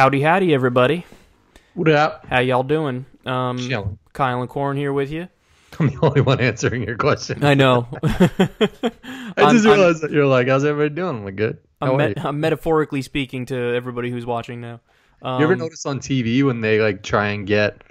Howdy, howdy, everybody. What up? How y'all doing? Chilling. Kyle and Corin here with you. I'm the only one answering your question. I know. I just realized that you're like, how's everybody doing? I'm like, good. I'm metaphorically speaking to everybody who's watching now. You ever notice on TV when they like try and get,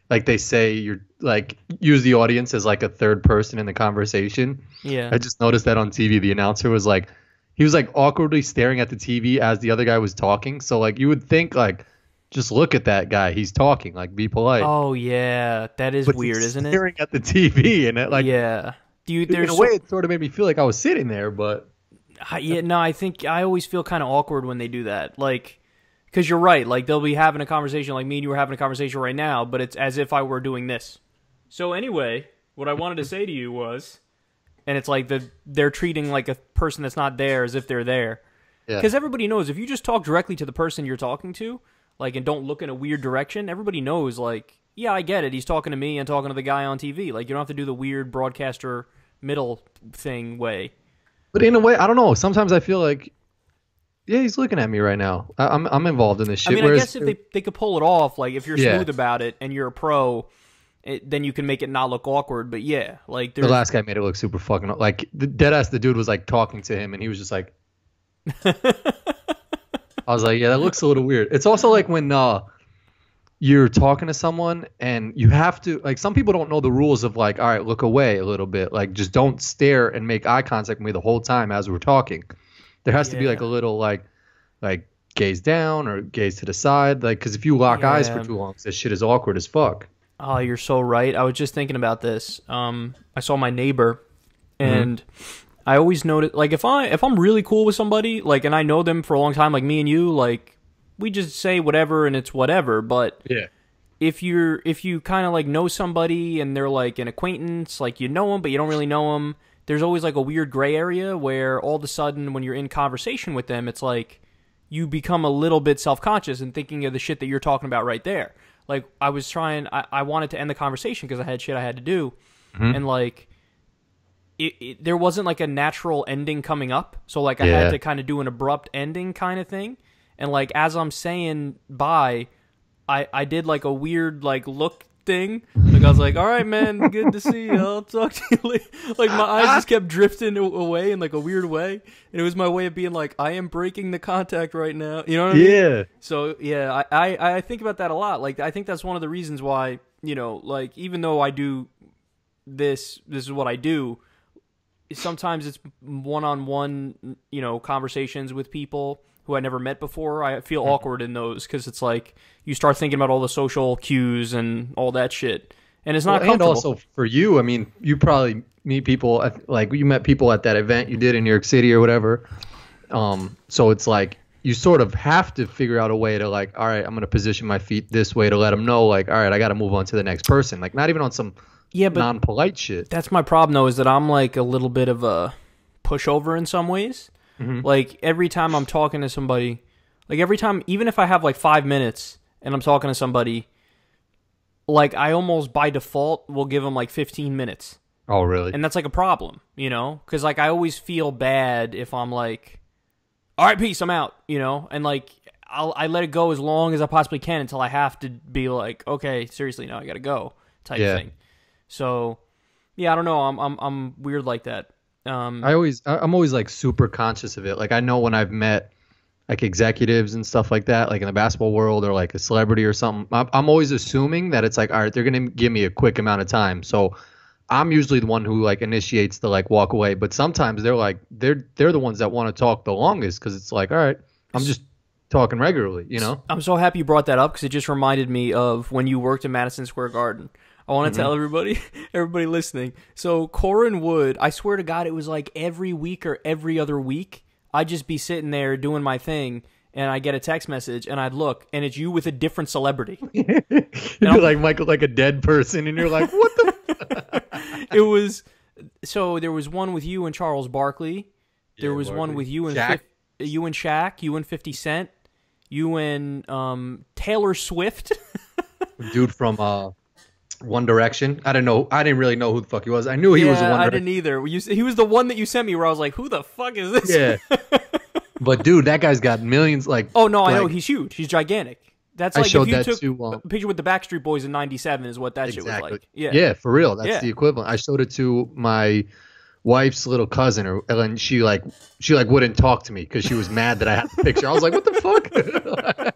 like they say you're like, use the audience as like a third person in the conversation? Yeah. I just noticed that on TV. The announcer was like, he was like awkwardly staring at the TV as the other guy was talking. So like you would think like, just look at that guy. He's talking. Like, be polite. Oh yeah, that is weird, isn't it? Staring at the TV and it like yeah. in a way it sort of made me feel like I was sitting there, but yeah, no, I think I always feel kind of awkward when they do that. Like, because you're right. Like they'll be having a conversation, like me and you were having a conversation right now, but it's as if I were doing this. So anyway, what I wanted to say to you was, and it's like they're treating like a person that's not there as if they're there. Because everybody knows if you just talk directly to the person you're talking to, like, and don't look in a weird direction, everybody knows, like, yeah, I get it. He's talking to me and talking to the guy on TV. Like, you don't have to do the weird broadcaster middle thing way. But in a way, I don't know. Sometimes I feel like, yeah, he's looking at me right now. I'm involved in this shit. I mean, I guess if they could pull it off, like, if you're Yeah. smooth about it and you're a pro, then you can make it not look awkward. But yeah, like, the last guy made it look super fucking, like, the deadass, the dude was like talking to him and he was just like, I was like, yeah, that looks a little weird. It's also like when you're talking to someone and you have to, like, some people don't know the rules of like, all right, look away a little bit. Like, just don't stare and make eye contact with me the whole time as we're talking. There has to be like a little like gaze down or gaze to the side. Like, because if you lock eyes for too long, this shit is awkward as fuck. Oh, you're so right. I was just thinking about this. I saw my neighbor, and I always notice, like, if I'm really cool with somebody, like, and I know them for a long time, like me and you, like, we just say whatever and it's whatever. But yeah, if you kind of like know somebody and they're like an acquaintance, like you know them but you don't really know them, there's always like a weird gray area where all of a sudden when you're in conversation with them, it's like you become a little bit self-conscious and thinking of the shit that you're talking about right there. Like, I wanted to end the conversation because I had shit I had to do, and like. There wasn't like a natural ending coming up, so like I had to kind of do an abrupt ending kind of thing, and like as I'm saying bye, I did like a weird like look thing, like I was like, all right, man, good to see you, I'll talk to you later. Like my eyes just kept drifting away in like a weird way, and it was my way of being like, I am breaking the contact right now, you know what I mean? Yeah. So yeah, I think about that a lot. Like I think that's one of the reasons why, you know, like even though I do this is what I do. Sometimes it's one-on-one, you know, conversations with people who I never met before. I feel awkward in those because it's like you start thinking about all the social cues and all that shit, and it's not comfortable. And also for you, I mean, you probably meet people like you met people at that event you did in New York City or whatever. So it's like you sort of have to figure out a way to like, all right, I'm going to position my feet this way to let them know, like, all right, I got to move on to the next person. Like, not even on some. Yeah, but non-polite shit. That's my problem, though, is that I'm like a little bit of a pushover in some ways. Like, every time I'm talking to somebody, like every time, even if I have like 5 minutes and I'm talking to somebody, like I almost by default will give them like 15 minutes. Oh, really? And that's like a problem, you know? Because like I always feel bad if I'm like, all right, peace, I'm out, you know? And like I let it go as long as I possibly can until I have to be like, okay, seriously, now I got to go type thing. So, yeah, I don't know. I'm weird like that. I'm always like super conscious of it. Like I know when I've met like executives and stuff like that, like in the basketball world or like a celebrity or something, I'm always assuming that it's like, all right, they're gonna give me a quick amount of time. So I'm usually the one who like initiates the like walk away. But sometimes they're like they're the ones that want to talk the longest because it's like, all right, I'm just talking regularly, you know. I'm so happy you brought that up because it just reminded me of when you worked at Madison Square Garden. I want to tell everybody listening. So Corin would, I swear to God, it was like every week or every other week, I'd just be sitting there doing my thing, and I get a text message, and I'd look, and it's you with a different celebrity. You're like Michael, like a dead person, and you're like, what the? It was, so there was one with you and Charles Barkley. There was one with you and Shaq. You and Shaq, you and 50 Cent, you and Taylor Swift. Dude from One Direction. I didn't really know who the fuck he was. I knew he was a One Direction. I didn't either. He was the one that you sent me where I was like, who the fuck is this? Yeah. But dude, that guy's got millions. Like, Oh no, I like, know he's huge. He's gigantic. That's I like if showed you that took to a picture with the Backstreet Boys in '97 is what that shit was like. Yeah, yeah, for real. That's Yeah. the equivalent. I showed it to my wife's little cousin, and then she wouldn't talk to me because she was mad that I had the picture. I was like, what the fuck?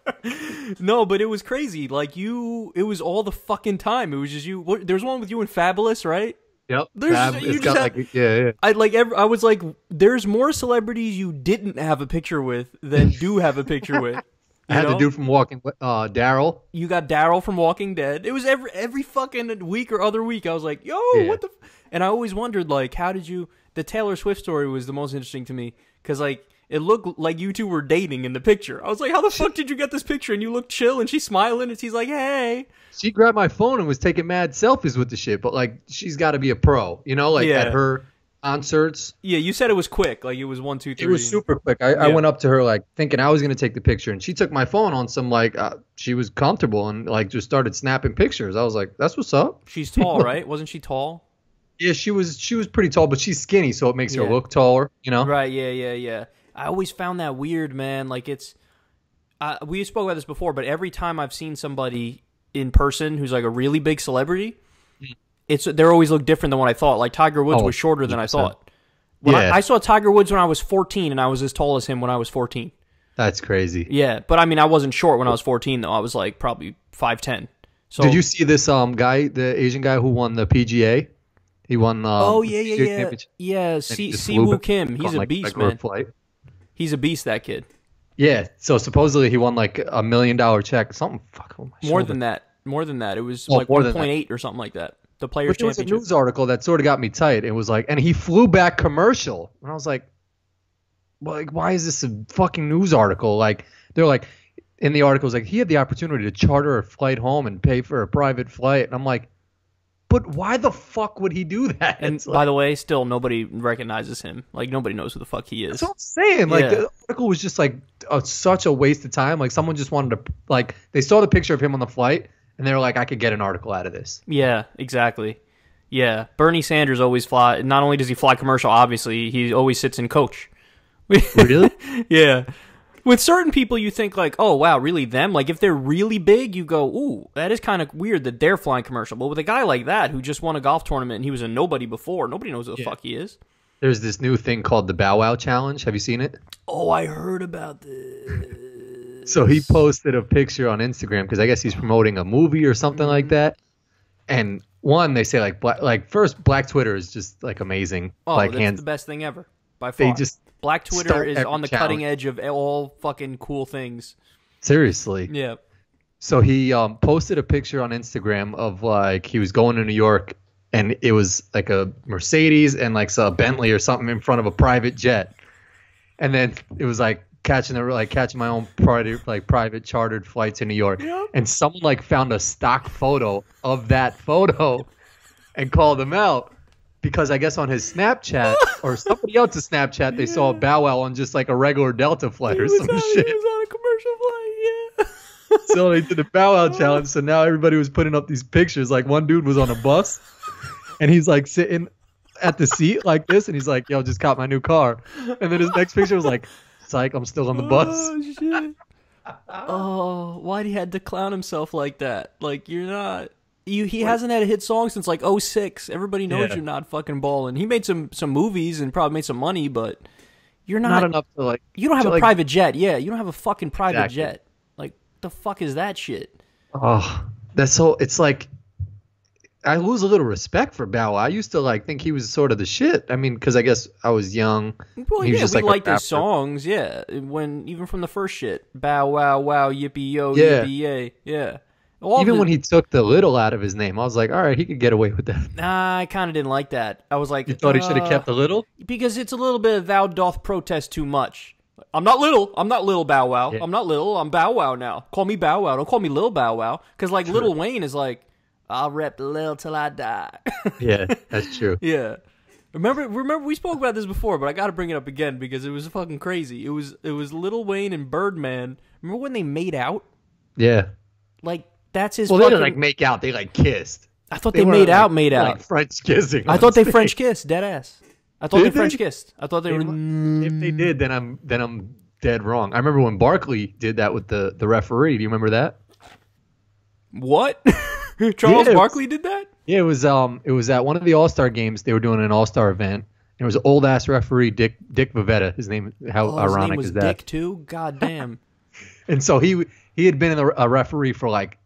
No, but it was crazy. Like it was all the fucking time. It was just you. There's one with you and Fabulous, right? Yep. There's you It's just got had, yeah. I was like, there's more celebrities you didn't have a picture with than do have a picture with. I had know? the dude from Daryl. You got Daryl from Walking Dead. It was every fucking week or other week. I was like, yo, Yeah. what the? And I always wondered, like, how did you? The Taylor Swift story was the most interesting to me because, like, it looked like you two were dating in the picture. I was like, how the fuck did you get this picture? And you look chill, and she's smiling, and she's like, hey. She grabbed my phone and was taking mad selfies with the shit, but like, she's got to be a pro, you know, like Yeah. at her concerts. Yeah, you said it was quick, like it was 1, 2, 3. It was super quick. I went up to her like thinking I was gonna take the picture, and she took my phone on some like she was comfortable and like just started snapping pictures. I was like, "That's what's up." She's tall, right? Wasn't she tall? Yeah, she was pretty tall, but she's skinny, so it makes her Yeah. look taller, you know? Right? Yeah. I always found that weird, man. Like it's, we spoke about this before, but every time I've seen somebody in person who's like a really big celebrity, they always look different than what I thought. Like Tiger Woods was shorter than I 100%. thought. When Yeah. I saw Tiger Woods when I was 14, and I was as tall as him when I was 14. That's crazy. Yeah, but I mean, I wasn't short when I was 14 though. I was like probably 5'10". So Did you see this guy, the Asian guy who won the PGA? He won. Oh the yeah, PGA yeah. championship, Yeah, and he just Siwoo flew Kim. back He's on, a like, beast, regular man. flight. He's a beast, that kid. Yeah, so supposedly he won like $1 million check, something. Fuck, oh, my More shoulder. than that. More than that. It was Oh, like more than 1.8 or something like that. The Players' But there was a Championship. news article that sort of got me tight. It was like, and he flew back commercial, and I was like, well, like, why is this a fucking news article? Like, they're like, in the article, it was like he had the opportunity to charter a flight home and pay for a private flight, and I'm like, but why the fuck would he do that? And It's by like, the way, still nobody recognizes him. Like nobody knows who the fuck he is. that's what I'm saying. Like Yeah. the article was just like such a waste of time. Like someone just wanted to like they saw the picture of him on the flight and they were like, I could get an article out of this. Yeah, exactly. Yeah, Bernie Sanders always fly. Not only does he fly commercial, obviously, he always sits in coach. Really? Yeah. With certain people, you think like, oh wow, really them? Like if they're really big, you go, ooh, that is kind of weird that they're flying commercial. But with a guy like that who just won a golf tournament and he was a nobody before, nobody knows who the fuck he is. There's this new thing called the Bow Wow Challenge. Have you seen it? Oh, I heard about this. So he posted a picture on Instagram because I guess he's promoting a movie or something like that. And one, they say like first, Black Twitter is just like amazing. Oh, like that's hands, the best thing ever by far. they just Black Twitter start is every on the challenge. cutting edge of all fucking cool things. seriously. Yeah. So he posted a picture on Instagram of like he was going to New York and it was like a Mercedes and like a Bentley or something in front of a private jet. And then it was like catching my own private chartered flight to New York. Yep. And someone like found a stock photo of that photo and called him out because I guess on his Snapchat or somebody else's Snapchat they saw a Bow Wow on just like a regular Delta flight or some shit. He was on a commercial flight, yeah. So they did the Bow Wow challenge. So now everybody was putting up these pictures. Like one dude was on a bus, and he's like sitting at the seat like this, and he's like, "Yo, just caught my new car." And then his next picture was like, "Psych, I'm still on the bus." Oh shit. Oh, why'd he had to clown himself like that? Like you're not. He hasn't had a hit song since like '06. Everybody knows Yeah. you're not fucking balling. He made some movies and probably made some money, but you're Not enough to like. You don't have a like, private jet. Yeah, you don't have a fucking private Exactly. jet. Like the fuck is that shit? Oh, that's so. It's like I lose a little respect for Bow Wow. I used to like think he was sort of the shit. I mean, because I guess I was young. Well, He was yeah, just we like a liked his rapper. songs. Yeah, when even from the first shit, bow wow wow yippee yo Yeah. yippee yay. Yeah. All Even the- when he took the little out of his name, I was like, all right, he could get away with that. Nah, I kind of didn't like that. I was like, You thought he should have kept the little? because it's a little bit of thou doth protest too much. I'm not little. I'm not little Bow Wow. Yeah. I'm not little. I'm Bow Wow now. Call me Bow Wow. Don't call me Lil Bow Wow. Because like Lil Wayne is like, I'll rep Lil till I die. Yeah, that's true. Yeah. Remember we spoke about this before, but I got to bring it up again because it was fucking crazy. It was Lil Wayne and Birdman. Remember when they made out? Yeah. Like that's his Well, they fucking didn't like make out. They like kissed. I thought they weren't, made out, like, made out. Like French kissing. I thought they French kissed, dead ass. I thought Did they they? French kissed. I thought they were If they did, then I'm dead wrong. I remember when Barkley did that with the referee. Do you remember that? What? Charles Barkley did that? Yeah, it was at one of the All-Star games. They were doing an All-Star event. And it was an old ass referee, Dick Vivetta. His name, how ironic his name was is that? Dick too? God damn. And so he had been a referee for like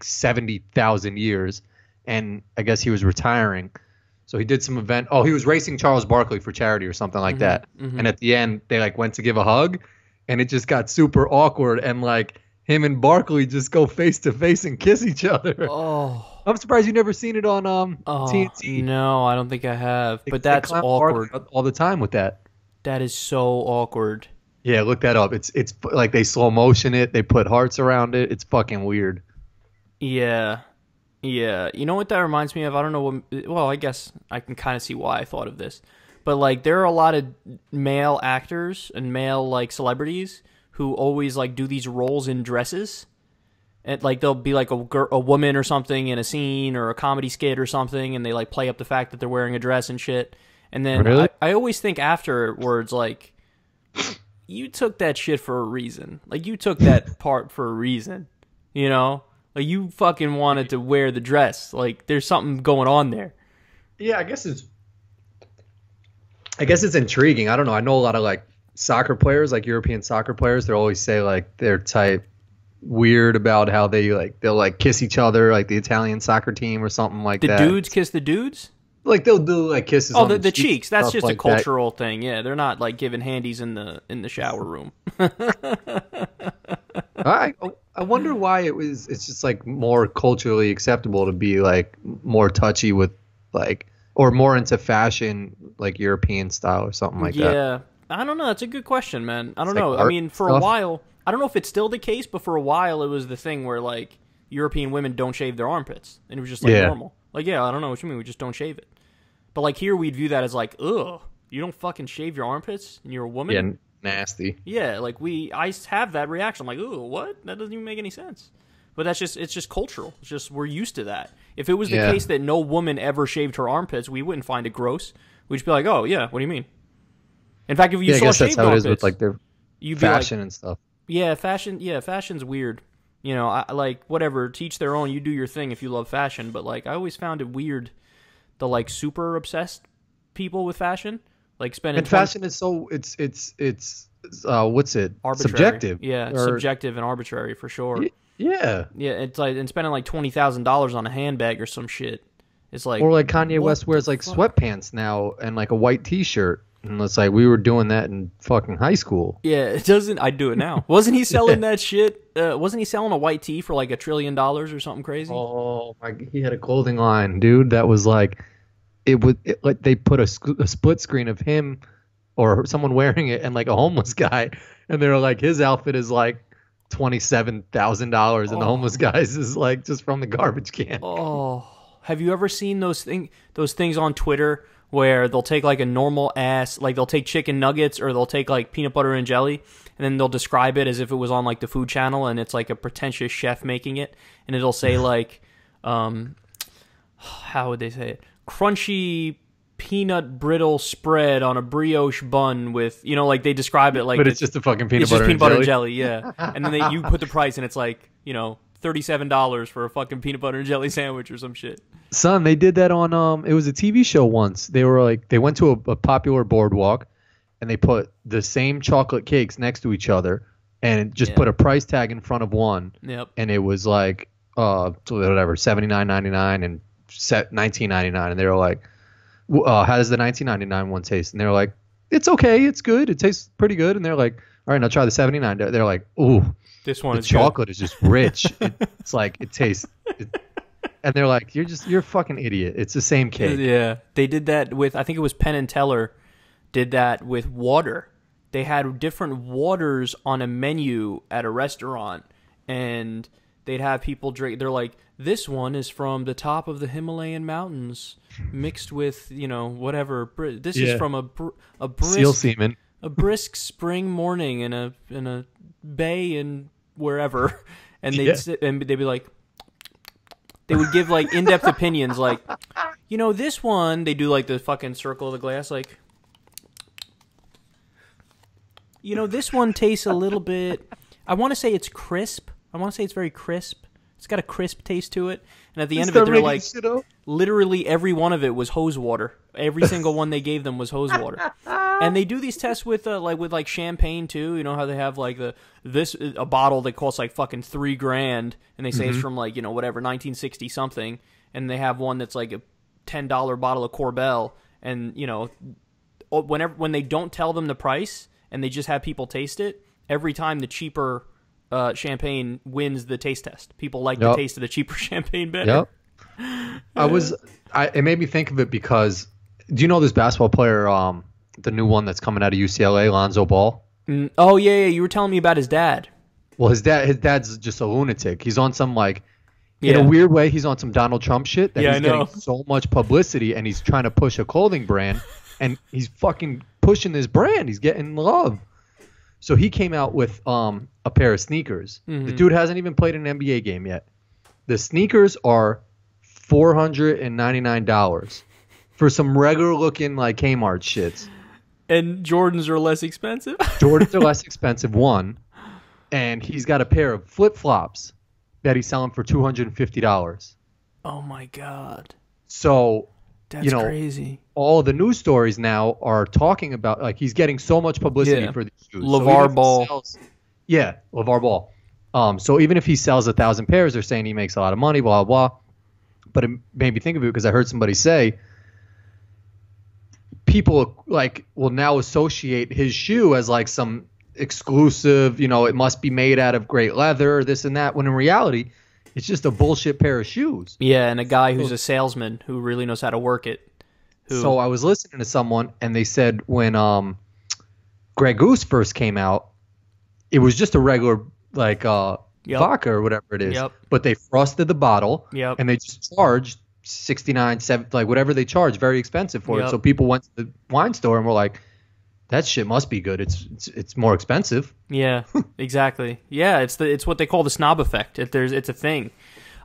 70,000 years, and I guess he was retiring. So he did some event. Oh, he was racing Charles Barkley for charity or something like that. And at the end, they like went to give a hug, and it just got super awkward. And like him and Barkley just go face to face and kiss each other. Oh, I'm surprised you've never seen it on TNT. No, I don't think I have. But that's awkward all the time with that. That is so awkward. Yeah, look that up. It's like they slow motion it. They put hearts around it. It's fucking weird. Yeah. Yeah. You know what that reminds me of? I don't know what... Well, I guess I can kind of see why I thought of this. But, like, there are a lot of male actors and male, like, celebrities who always, like, do these roles in dresses. And, like, they'll be, like, a woman or something in a scene or a comedy skit or something, and they, like, play up the fact that they're wearing a dress and shit. And then really? I always think afterwards, like... You took that shit for a reason. Like, you took that part for a reason. You know? Like, you fucking wanted to wear the dress. Like, there's something going on there. Yeah, I guess it's intriguing. I don't know. I know a lot of, like, soccer players, like European soccer players. They always say, like, they're type weird about how they'll, like, kiss each other, like the Italian soccer team or something like that. The dudes kiss the dudes? Like they'll do like kisses. Oh, on the cheeks. That's just like a cultural thing. Yeah, they're not like giving handies in the shower room. I wonder why it's just like more culturally acceptable to be like more touchy with like or more into fashion like European style or something like that. Yeah, I don't know. That's a good question, man. I don't know. I mean, for a while, I don't know if it's still the case, but for a while it was the thing where like European women don't shave their armpits, and it was just like normal. Like, yeah, I don't know what you mean. We just don't shave it. But, like, here we'd view that as, like, ugh, you don't fucking shave your armpits and you're a woman? Yeah, nasty. Yeah, like, I have that reaction. I'm like, ooh, what? That doesn't even make any sense. But it's just cultural. It's just, we're used to that. If it was the case that no woman ever shaved her armpits, we wouldn't find it gross. We'd just be like, oh, yeah, what do you mean? In fact, if you saw shaved armpits... I guess that's how it is with, like, their fashion and stuff. Yeah, fashion's weird. You know, I like, whatever, teach their own, you do your thing if you love fashion, but, like, I always found it weird, the, like, super obsessed people with fashion, like, spending... And fashion is so, it's what's it? Arbitrary. Subjective. Yeah, subjective and arbitrary, for sure. Yeah. Yeah, it's like, and spending, like, $20,000 on a handbag or some shit. It's like... Or, like, Kanye West wears, like, sweatpants now and, like, a white t-shirt. And it's like we were doing that in fucking high school. Yeah, it doesn't. I do it now. Wasn't he selling that shit? Wasn't he selling a white tee for like $1 trillion or something crazy? Oh my! He had a clothing line, dude. That was like, like they put a split screen of him or someone wearing it and like a homeless guy, and they're like his outfit is like $27,000, and the homeless guy's is like just from the garbage can. Oh, have you ever seen those things on Twitter? Where they'll take like a normal ass, like they'll take chicken nuggets or they'll take like peanut butter and jelly, and then they'll describe it as if it was on like the Food Channel and it's like a pretentious chef making it, and it'll say like, how would they say it? Crunchy peanut brittle spread on a brioche bun with, you know, like they describe it like. But it's just a fucking peanut butter and jelly, yeah. And then you put the price and it's like, you know, $37 for a fucking peanut butter and jelly sandwich or some shit. Son, they did that on it was a TV show once. They were like they went to a popular boardwalk and they put the same chocolate cakes next to each other and just put a price tag in front of one. Yep. And it was like whatever, $79.99 and $19.99, and they were like, how does the $19.99 one taste? And they were like, it's okay, it's good, it tastes pretty good. And they're like, all right, now try the $79. They're like, ooh, this one the chocolate is just rich. It's like it tastes. And they're like, you're a fucking idiot. It's the same cake. Yeah, they did that with, I think it was Penn and Teller, did that with water. They had different waters on a menu at a restaurant, and they'd have people drink. They're like, this one is from the top of the Himalayan mountains, mixed with, you know, whatever. This is from a brisk seal semen. A brisk spring morning in a bay in wherever, and they'd sit and they'd be like. They would give, like, in-depth opinions, like, you know, this one, they do, like, the fucking circle of the glass, like, You know, this one tastes a little bit. I want to say it's crisp. I want to say it's very crisp. It's got a crisp taste to it. And at the end of it, they're like, literally every one of it was hose water. Every single one they gave them was hose water. And they do these tests with champagne too. You know how they have like a bottle that costs like fucking $3,000, and they say it's from like, you know, whatever 1960 something, and they have one that's like a $10 bottle of Corbel, and you know, when they don't tell them the price and they just have people taste it, every time the cheaper champagne wins the taste test. People like the taste of the cheaper champagne better. It made me think of it because, do you know this basketball player, the new one that's coming out of UCLA, Lonzo Ball? Oh yeah, you were telling me about his dad. Well, his dad's just a lunatic. He's on some like, in a weird way, he's on some Donald Trump shit that he's getting so much publicity, and he's trying to push a clothing brand, and he's fucking pushing this brand. He's getting love. So he came out with a pair of sneakers. The dude hasn't even played an NBA game yet. The sneakers are $499 for some regular looking like Kmart shits. And Jordans are less expensive? Jordans are less expensive, one. And he's got a pair of flip-flops that he's selling for $250. Oh, my God. So, that's crazy. All of the news stories now are talking about, like, he's getting so much publicity for these shoes. LeVar Ball. LeVar Ball. So even if he sells 1,000 pairs, they're saying he makes a lot of money, blah, blah, blah. But it made me think of it because I heard somebody say people like will now associate his shoe as like some exclusive, you know, it must be made out of great leather, this and that, when in reality, it's just a bullshit pair of shoes. Yeah, and a guy who's a salesman who really knows how to work it. So I was listening to someone, and they said when Grey Goose first came out, it was just a regular like vodka or whatever it is. But they frosted the bottle, and they just charged $69, like whatever they charge, very expensive for it. So people went to the wine store and were like, that shit must be good. It's more expensive. Yeah, exactly. Yeah, it's what they call the snob effect. It's a thing.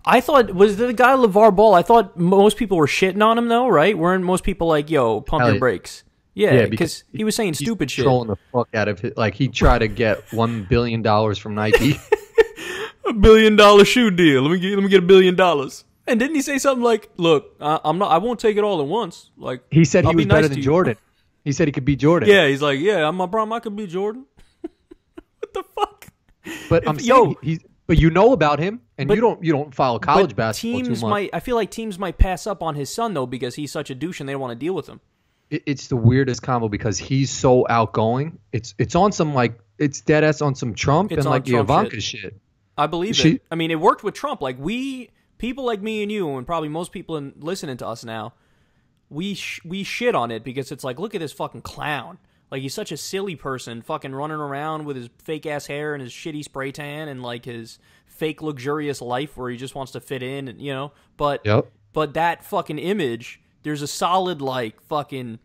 I thought, was the guy LeVar Ball, I thought most people were shitting on him though, right? Weren't most people like, yo, pump your brakes? Yeah, because he was saying stupid shit. Trolling the fuck out of it. Like he tried to get $1 billion from Nike. $1 billion shoe deal. Let me get $1 billion. And didn't he say something like, "Look, I won't take it all at once." Like he said he was better than Jordan. He said he could beat Jordan. Yeah, he's like, "Yeah, I'm a Brom. I could beat Jordan." What the fuck? But I'm saying but you know about him, and you don't follow college basketball too much. I feel like teams might pass up on his son though because he's such a douche and they don't want to deal with him. It's the weirdest combo because he's so outgoing. It's on some like it's dead ass on some Trump and like the Ivanka shit. I believe it. I mean, it worked with Trump. Like people like me and you, and probably most people listening to us now, we shit on it because it's like, look at this fucking clown. Like, he's such a silly person, fucking running around with his fake ass hair and his shitty spray tan and like his fake luxurious life where he just wants to fit in, and, you know. But that fucking image, there's a solid like fucking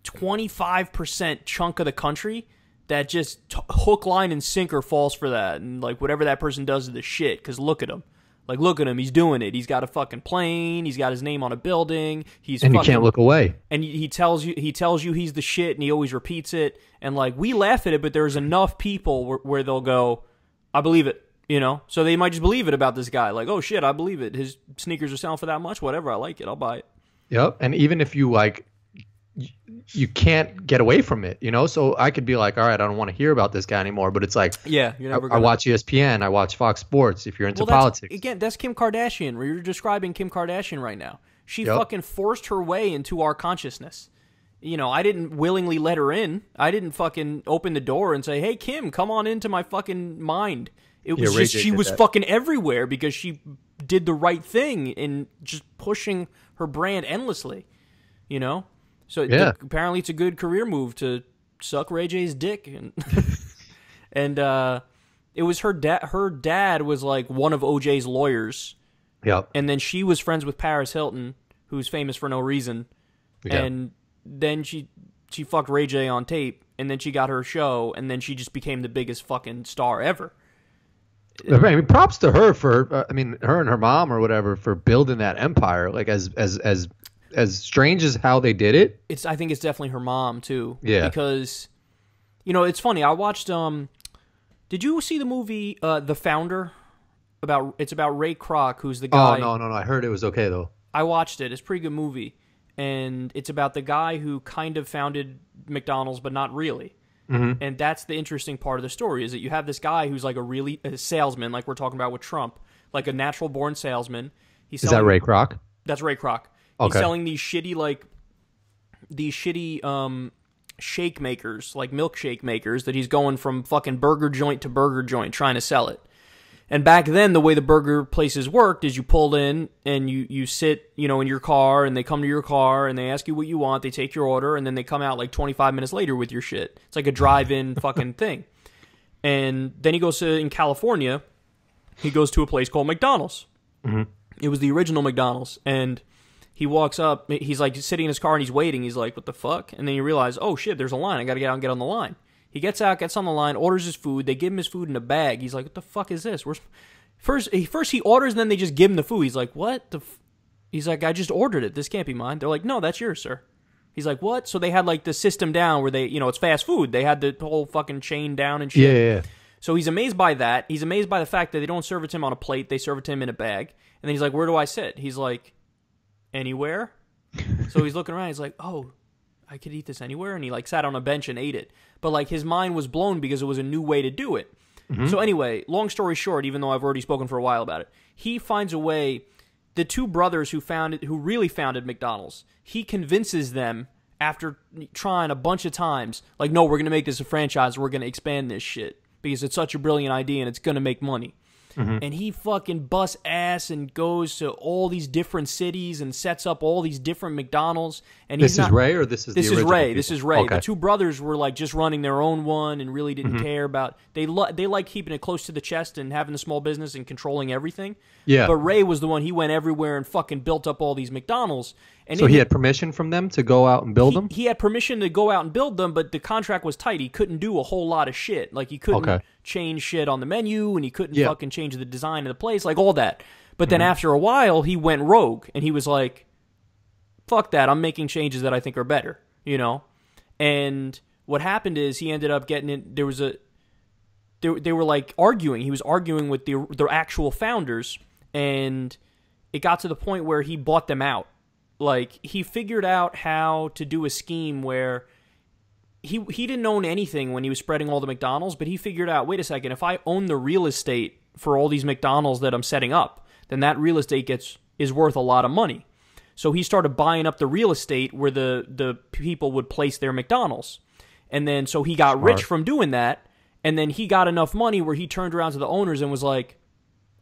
25% chunk of the country that just hook, line, and sinker falls for that, and like whatever that person does is the shit. Because look at him. Like, look at him. He's doing it. He's got a fucking plane. He's got his name on a building. You can't look away. And he tells you he's the shit, and he always repeats it. And like, we laugh at it, but there's enough people where they'll go, I believe it, you know? So they might just believe it about this guy. Like, oh shit, I believe it. His sneakers are selling for that much. Whatever, I like it. I'll buy it. Yep. And even if you like, you can't get away from it, you know? So I could be like, all right, I don't want to hear about this guy anymore. But it's like, yeah, you're never I watch ESPN, I watch Fox Sports. If you're into politics, again, that's Kim Kardashian. Where you're describing Kim Kardashian right now. She fucking forced her way into our consciousness. You know, I didn't willingly let her in. I didn't fucking open the door and say, hey, Kim, come on into my fucking mind. It was just she was fucking everywhere because she did the right thing in just pushing her brand endlessly, you know? So apparently it's a good career move to suck Ray J's dick, and it was her dad. Her dad was like one of OJ's lawyers. Yep. And then she was friends with Paris Hilton, who's famous for no reason. Yep. And then she fucked Ray J on tape, and then she got her show, and then she just became the biggest fucking star ever. I mean, props to her for her and her mom or whatever for building that empire. Like as strange as how they did it. I think it's definitely her mom too. Yeah. Because You know, it's funny. I watched. Did you see the movie The Founder? It's about Ray Kroc, who's the guy. Oh no. I heard it was okay though. I watched it. It's a pretty good movie, and it's about the guy who kind of founded McDonald's, but not really. Mm-hmm. And that's the interesting part of the story, is that you have this guy who's like a salesman, like we're talking about with Trump, like a natural born salesman. Is that Ray Kroc? That's Ray Kroc. Okay. He's selling these shitty shake makers, like milkshake makers, that he's going from fucking burger joint to burger joint trying to sell it. And back then, the way the burger places worked is you pulled in and you sit, you know, in your car, and they come to your car and they ask you what you want. They take your order, and then they come out like 25 minutes later with your shit. It's like a drive-in fucking thing. And then he goes in California, he goes to a place called McDonald's. Mm-hmm. It was the original McDonald's. And he walks up, he's like sitting in his car and he's waiting. He's like, what the fuck? And then you realize, oh shit, there's a line. I got to get out and get on the line. He gets out, gets on the line, orders his food. They give him his food in a bag. He's like, what the fuck is this? First he orders, and then they just give him the food. He's like, what? He's like, I just ordered it. This can't be mine. They're like, no, that's yours, sir. He's like, what? So they had like the system down where they, you know, it's fast food. They had the whole fucking chain down and shit. Yeah. So he's amazed by that. He's amazed by the fact that they don't serve it to him on a plate. They serve it to him in a bag. And then he's like, where do I sit? He's like, anywhere. So he's looking around. He's like, oh, I could eat this anywhere. And he like sat on a bench and ate it. But like his mind was blown because it was a new way to do it. Mm-hmm. So anyway, long story short, even though I've already spoken for a while about it, he finds a way. The two brothers who really founded McDonald's, he convinces them after trying a bunch of times, like, no, we're going to make this a franchise. We're going to expand this shit because it's such a brilliant idea and it's going to make money. Mm-hmm. And he fucking busts ass and goes to all these different cities and sets up all these different McDonald's. And this is Ray, or this is the original Ray. people? This is Ray. Okay. The two brothers were like just running their own one and really didn't care about. They like keeping it close to the chest and having the small business and controlling everything. Yeah. But Ray was the one. He went everywhere and fucking built up all these McDonald's. And so he had permission from them to go out and build them? He had permission to go out and build them, but the contract was tight. He couldn't do a whole lot of shit. Like, he couldn't change shit on the menu, and he couldn't fucking change the design of the place, like all that. But then after a while, he went rogue, and he was like, fuck that, I'm making changes that I think are better, you know? And what happened is he ended up getting in, they were like arguing. He was arguing with the actual founders, and it got to the point where he bought them out. Like, he figured out how to do a scheme where he didn't own anything when he was spreading all the McDonald's, but he figured out, wait a second, if I own the real estate for all these McDonald's that I'm setting up, then that real estate is worth a lot of money. So he started buying up the real estate where the people would place their McDonald's. And then so he got rich from doing that, and then he got enough money where he turned around to the owners and was like,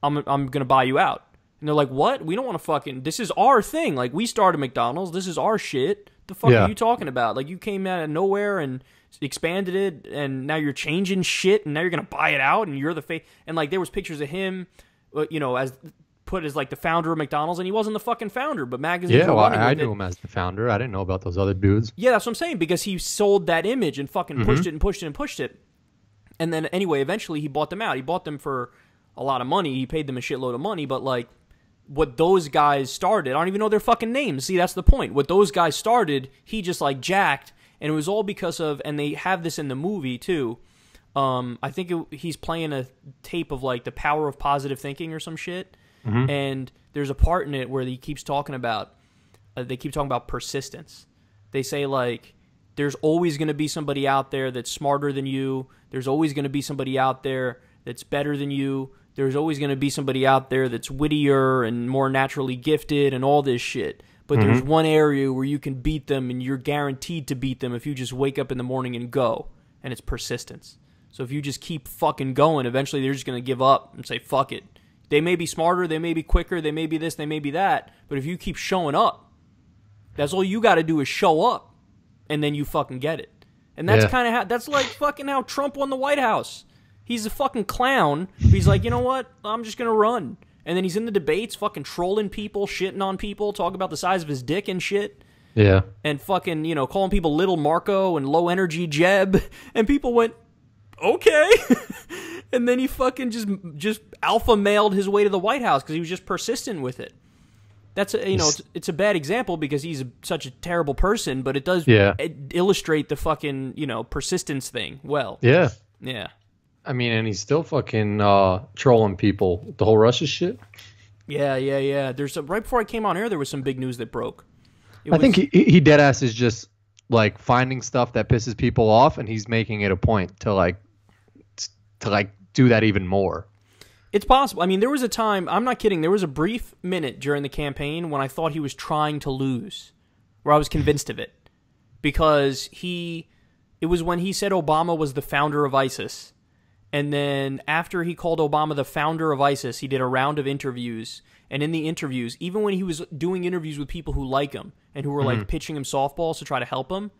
I'm going to buy you out. And they're like, what? We don't want to fucking... This is our thing. Like, we started McDonald's. This is our shit. The fuck are you talking about? Like, you came out of nowhere and expanded it, and now you're changing shit, and now you're going to buy it out, and you're the face... And, like, there was pictures of him, you know, as put as, like, the founder of McDonald's, and he wasn't the fucking founder, but magazines were running with I knew him as the founder. I didn't know about those other dudes. Yeah, that's what I'm saying, because he sold that image and fucking pushed it and pushed it and pushed it. And then, anyway, eventually he bought them out. He bought them for a lot of money. He paid them a shitload of money, but, like... What those guys started, I don't even know their fucking names. See, that's the point. What those guys started, he just like jacked, and it was all because of, and they have this in the movie too. I think he's playing a tape of like the power of positive thinking or some shit, and there's a part in it where he keeps talking about, persistence. They say like, there's always going to be somebody out there that's smarter than you. There's always going to be somebody out there that's better than you. There's always going to be somebody out there that's wittier and more naturally gifted and all this shit. But there's one area where you can beat them, and you're guaranteed to beat them if you just wake up in the morning and go. And it's persistence. So if you just keep fucking going, eventually they're just going to give up and say, fuck it. They may be smarter, they may be quicker, they may be this, they may be that. But if you keep showing up, that's all you got to do is show up. And then you fucking get it. And that's kind of how, that's like fucking how Trump won the White House. He's a fucking clown. He's like, you know what? I'm just going to run. And then he's in the debates fucking trolling people, shitting on people, talking about the size of his dick and shit. Yeah. And fucking, you know, calling people Little Marco and Low Energy Jeb. And people went, okay. And then he fucking just alpha mailed his way to the White House because he was just persistent with it. That's it's a bad example because he's such a terrible person, but it does illustrate the fucking persistence thing well. Yeah. Yeah. I mean, and he's still fucking trolling people. The whole Russia shit. Yeah. Right before I came on air, there was some big news that broke. I think he deadass is just like finding stuff that pisses people off, and he's making it a point to do that even more. It's possible. I mean, there was a time, I'm not kidding, there was a brief minute during the campaign when I thought he was trying to lose, where I was convinced of it. Because it was when he said Obama was the founder of ISIS. And then after he called Obama the founder of ISIS, he did a round of interviews. And in the interviews, even when he was doing interviews with people who like him and who were like pitching him softballs to try to help him,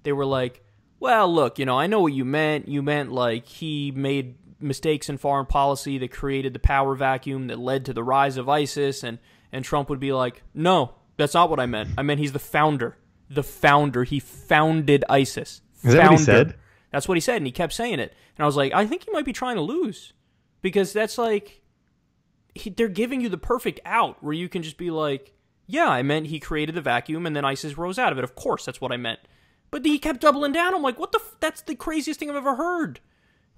they were like, well, look, I know what you meant. You meant like he made mistakes in foreign policy that created the power vacuum that led to the rise of ISIS. And Trump would be like, no, that's not what I meant. I meant he's the founder. The founder. He founded ISIS. Is that what he said? That's what he said, and he kept saying it. And I was like, I think he might be trying to lose. Because that's like, they're giving you the perfect out where you can just be like, yeah, I meant he created the vacuum and then ISIS rose out of it. Of course, that's what I meant. But he kept doubling down. I'm like, that's the craziest thing I've ever heard.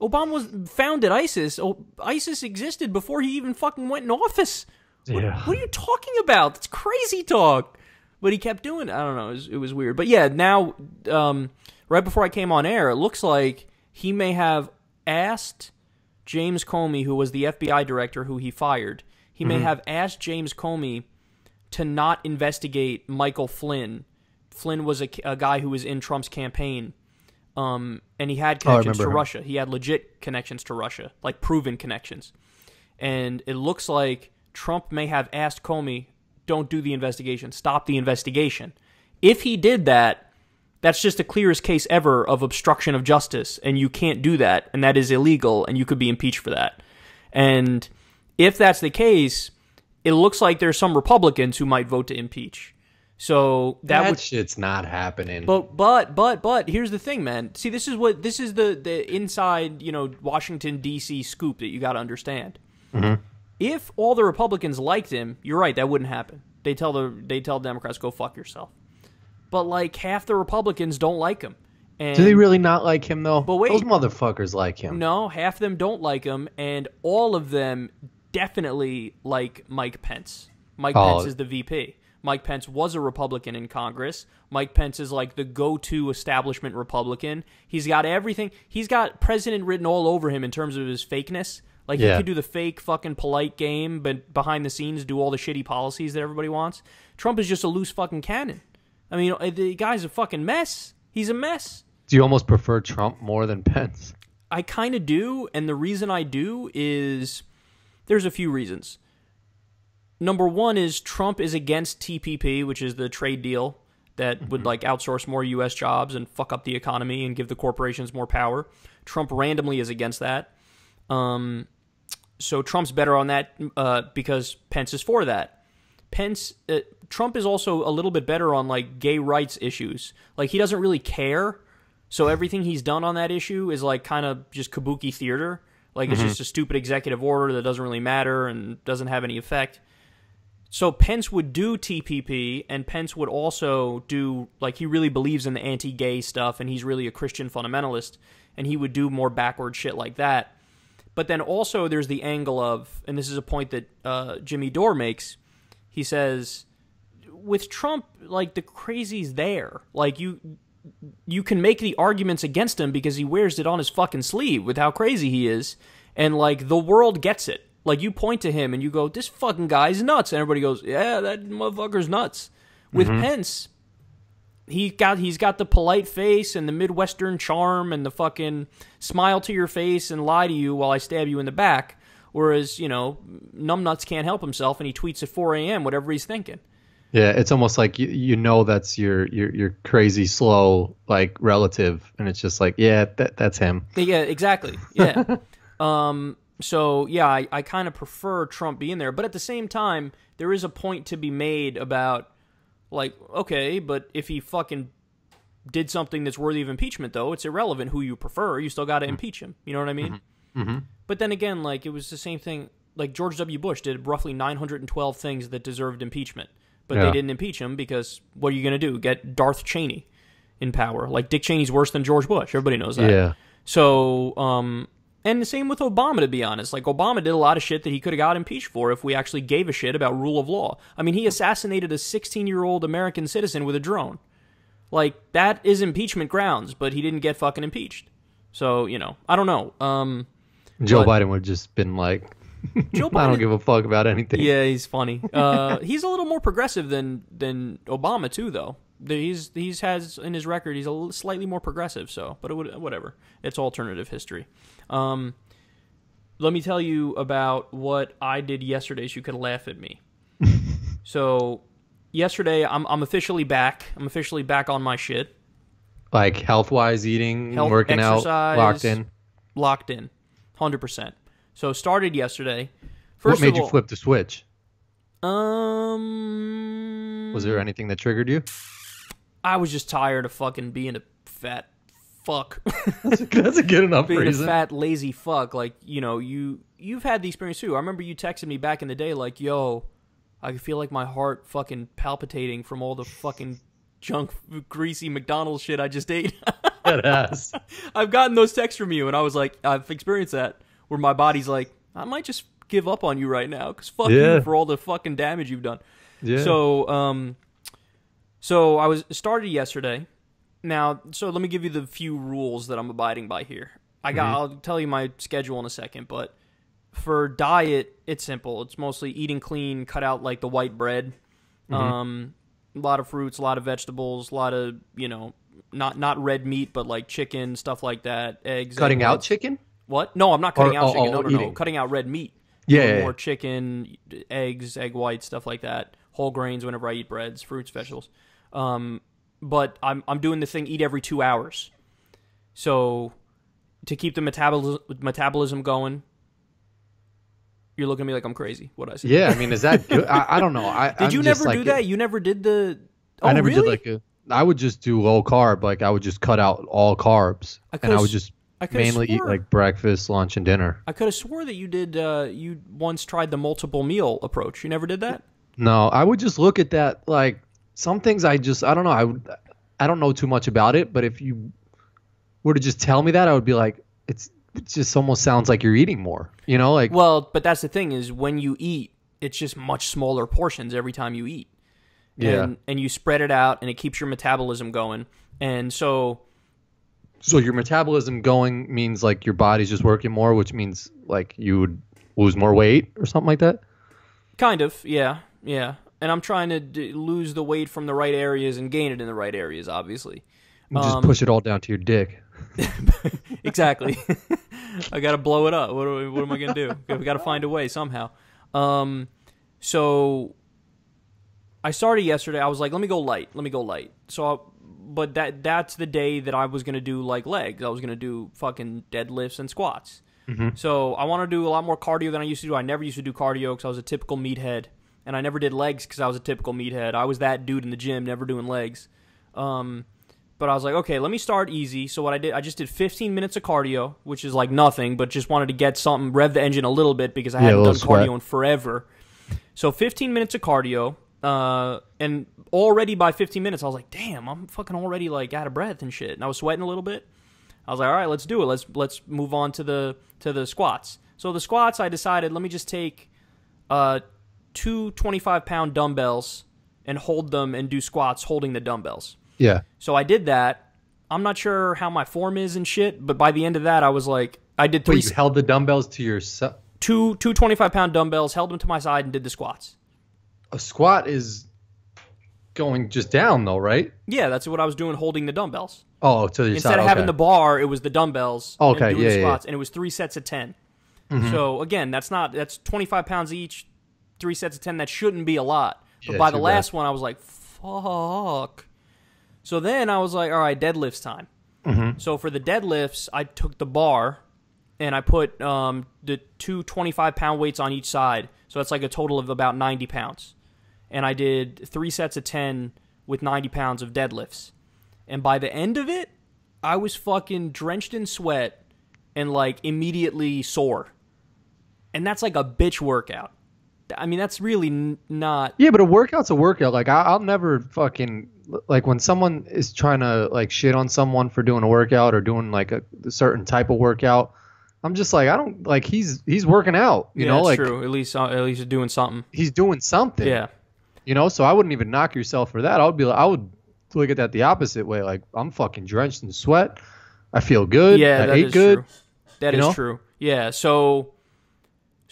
Obama founded ISIS. ISIS existed before he even fucking went in office. Yeah. What are you talking about? That's crazy talk. But he kept doing it. I don't know. It was weird. But yeah, now, right before I came on air, it looks like he may have asked James Comey, who was the FBI director who he fired, he may have asked James Comey to not investigate Michael Flynn. Flynn was a guy who was in Trump's campaign. And he had connections to Russia. He had legit connections to Russia, like proven connections. And it looks like Trump may have asked Comey, don't do the investigation, stop the investigation. If he did that, that's just the clearest case ever of obstruction of justice, and you can't do that, and that is illegal, and you could be impeached for that. And if that's the case, it looks like there's some Republicans who might vote to impeach. So that shit's not happening. But here's the thing, man. See, this is the inside, Washington D.C. scoop that you got to understand. Mm-hmm. If all the Republicans liked him, you're right, that wouldn't happen. They tell Democrats, go fuck yourself. But like half the Republicans don't like him. And do they really not like him though? But wait, those motherfuckers like him. No, half of them don't like him, and all of them definitely like Mike Pence. Mike Pence is the VP. Mike Pence was a Republican in Congress. Mike Pence is like the go-to establishment Republican. He's got everything. He's got president written all over him in terms of his fakeness. Like, he could do the fake fucking polite game, but behind the scenes do all the shitty policies that everybody wants. Trump is just a loose fucking cannon. I mean, the guy's a fucking mess. He's a mess. Do you almost prefer Trump more than Pence? I kind of do, and the reason I do is there's a few reasons. Number one is Trump is against TPP, which is the trade deal that would like outsource more U.S. jobs and fuck up the economy and give the corporations more power. Trump randomly is against that. So Trump's better on that because Pence is for that. Trump is also a little bit better on like gay rights issues. Like, he doesn't really care. So everything he's done on that issue is like kind of just kabuki theater. Like, it's just a stupid executive order that doesn't really matter and doesn't have any effect. So Pence would do TPP, and Pence would also do, like, he really believes in the anti-gay stuff, and he's really a Christian fundamentalist, and he would do more backward shit like that. But then also there's the angle of, and this is a point that Jimmy Dore makes, he says, with Trump, like, the crazy's there. Like, you can make the arguments against him because he wears it on his fucking sleeve with how crazy he is, and, like, the world gets it. Like, you point to him and you go, this fucking guy's nuts. And everybody goes, yeah, that motherfucker's nuts. With Pence, he's got the polite face and the Midwestern charm and the fucking smile to your face and lie to you while I stab you in the back. Whereas, numbnuts can't help himself and he tweets at 4 a.m. whatever he's thinking. Yeah, it's almost like that's your crazy, slow, like, relative. And it's just like, yeah, that's him. Yeah, exactly. Yeah. So, yeah, I kind of prefer Trump being there. But at the same time, there is a point to be made about, like, okay, but if he fucking did something that's worthy of impeachment, though, it's irrelevant who you prefer. You still got to impeach him. You know what I mean? Mm-hmm. But then again, like, it was the same thing. like George W. Bush did roughly 912 things that deserved impeachment, but Yeah. they didn't impeach him because what are you going to do? Get Darth Cheney in power? Like Dick Cheney's worse than George Bush. Everybody knows that. Yeah. So, and the same with Obama, to be honest. Like, Obama did a lot of shit that he could have got impeached for if we actually gave a shit about rule of law. I mean, he assassinated a 16-year-old American citizen with a drone. Like, that is impeachment grounds, but he didn't get fucking impeached. So, you know, I don't know. Joe Biden would have just been like, Joe Biden, I don't give a fuck about anything. Yeah, he's funny. He's a little more progressive than Obama, too, though. He's has in his record, he's slightly more progressive, so, but whatever. It's alternative history. Let me tell you about what I did yesterday so you could laugh at me. So, yesterday, I'm officially back. I'm officially back on my shit. Like health-wise, eating, working exercise, out, locked in? Locked in, 100%. So, started yesterday. What made you flip the switch? Was there anything that triggered you? I was just tired of fucking being a fat fuck. That's a good enough being reason. A fat, lazy fuck. Like, you know, you've had the experience too. I remember you texted me back in the day like, yo, I feel like my heart fucking palpitating from all the fucking junk, greasy McDonald's shit I just ate. That ass. I've gotten those texts from you, and I was like, I've experienced that, where my body's like, I might just give up on you right now, because fuck you for all the fucking damage you've done. Yeah. So I was started yesterday. Now, so let me give you the few rules that I'm abiding by here. I'll tell you my schedule in a second, but for diet, it's simple. It's mostly eating clean, cut out like the white bread, a lot of fruits, a lot of vegetables, a lot of, you know, not red meat, but like chicken, stuff like that, eggs. Cutting out chicken? What? No, I'm not cutting out chicken. No, eating. Cutting out red meat. Yeah. More chicken, eggs, egg whites, stuff like that. Whole grains whenever I eat breads, fruits, vegetables. But I'm doing the thing, eat every 2 hours. So to keep the metabolism going, you're looking at me like I'm crazy. What I say? Yeah, I mean, is that good? I don't know. Did you never do that? You never did the... Oh, I never really? did I would just do low carb. Like I would just cut out all carbs. And I would just mainly eat like breakfast, lunch, and dinner. I could have swore that you did, you once tried the multiple meal approach. You never did that? No, I would just look at that. Like some things I don't know. I don't know too much about it, but if you were to just tell me that, I would be like, it just almost sounds like you're eating more, you know? Like, well, but that's the thing is when you eat, it's just much smaller portions every time you eat. Yeah. And you spread it out, and it keeps your metabolism going. And so your metabolism going means like your body's just working more, which means like you would lose more weight or something like that? Kind of, yeah. And I'm trying to lose the weight from the right areas and gain it in the right areas, obviously. Just push it all down to your dick. Exactly. I got to blow it up. What am I going to do? We got to find a way somehow. So I started yesterday. I was like, let me go light. So, but that's the day that I was going to do like legs. I was going to do fucking deadlifts and squats. So I want to do a lot more cardio than I used to do. I never used to do cardio because I was a typical meathead. And I never did legs because I was a typical meathead. I was that dude in the gym, never doing legs. But I was like, okay, let me start easy. So what I did, I just did 15 minutes of cardio, which is like nothing, but just wanted to get something, rev the engine a little bit because I hadn't done cardio in forever. So 15 minutes of cardio, and already by 15 minutes, I was like, damn, I'm fucking already like out of breath and shit. And I was sweating a little bit. I was like, all right, let's do it. Let's move on to the squats. So the squats, I decided, let me just take 2 25-pound dumbbells and hold them and do squats holding the dumbbells. Yeah. So I did that. I'm not sure how my form is and shit, but by the end of that, I was like, I did three. Wait, you held the dumbbells to your two 25-pound dumbbells, held them to my side, and did the squats. A squat is going just down, though, right? Yeah, that's what I was doing, holding the dumbbells. Oh, to your side. Instead of having the bar, it was the dumbbells. Okay, and doing the squats, yeah. and it was 3 sets of 10. So again, that's 25 pounds each, 3 sets of 10. That shouldn't be a lot. But by the last one, I was like, fuck. So then I was like, all right, deadlifts time. So for the deadlifts, I took the bar and I put the 2 25-pound weights on each side. So that's like a total of about 90 pounds. And I did 3 sets of 10 with 90 pounds of deadlifts. And by the end of it, I was fucking drenched in sweat and like immediately sore. and that's like a bitch workout. I mean, that's really not. Yeah, but a workout's a workout. Like I'll never fucking like when someone is trying to like shit on someone for doing a workout or doing like a certain type of workout. I'm just like, I don't like he's working out, you know, that's like true. At least he's doing something. He's doing something. Yeah. You know, so I wouldn't even knock yourself for that. I would look at that the opposite way. Like I'm fucking drenched in sweat. I feel good. Yeah, I ate good. True. That is true. Yeah. So,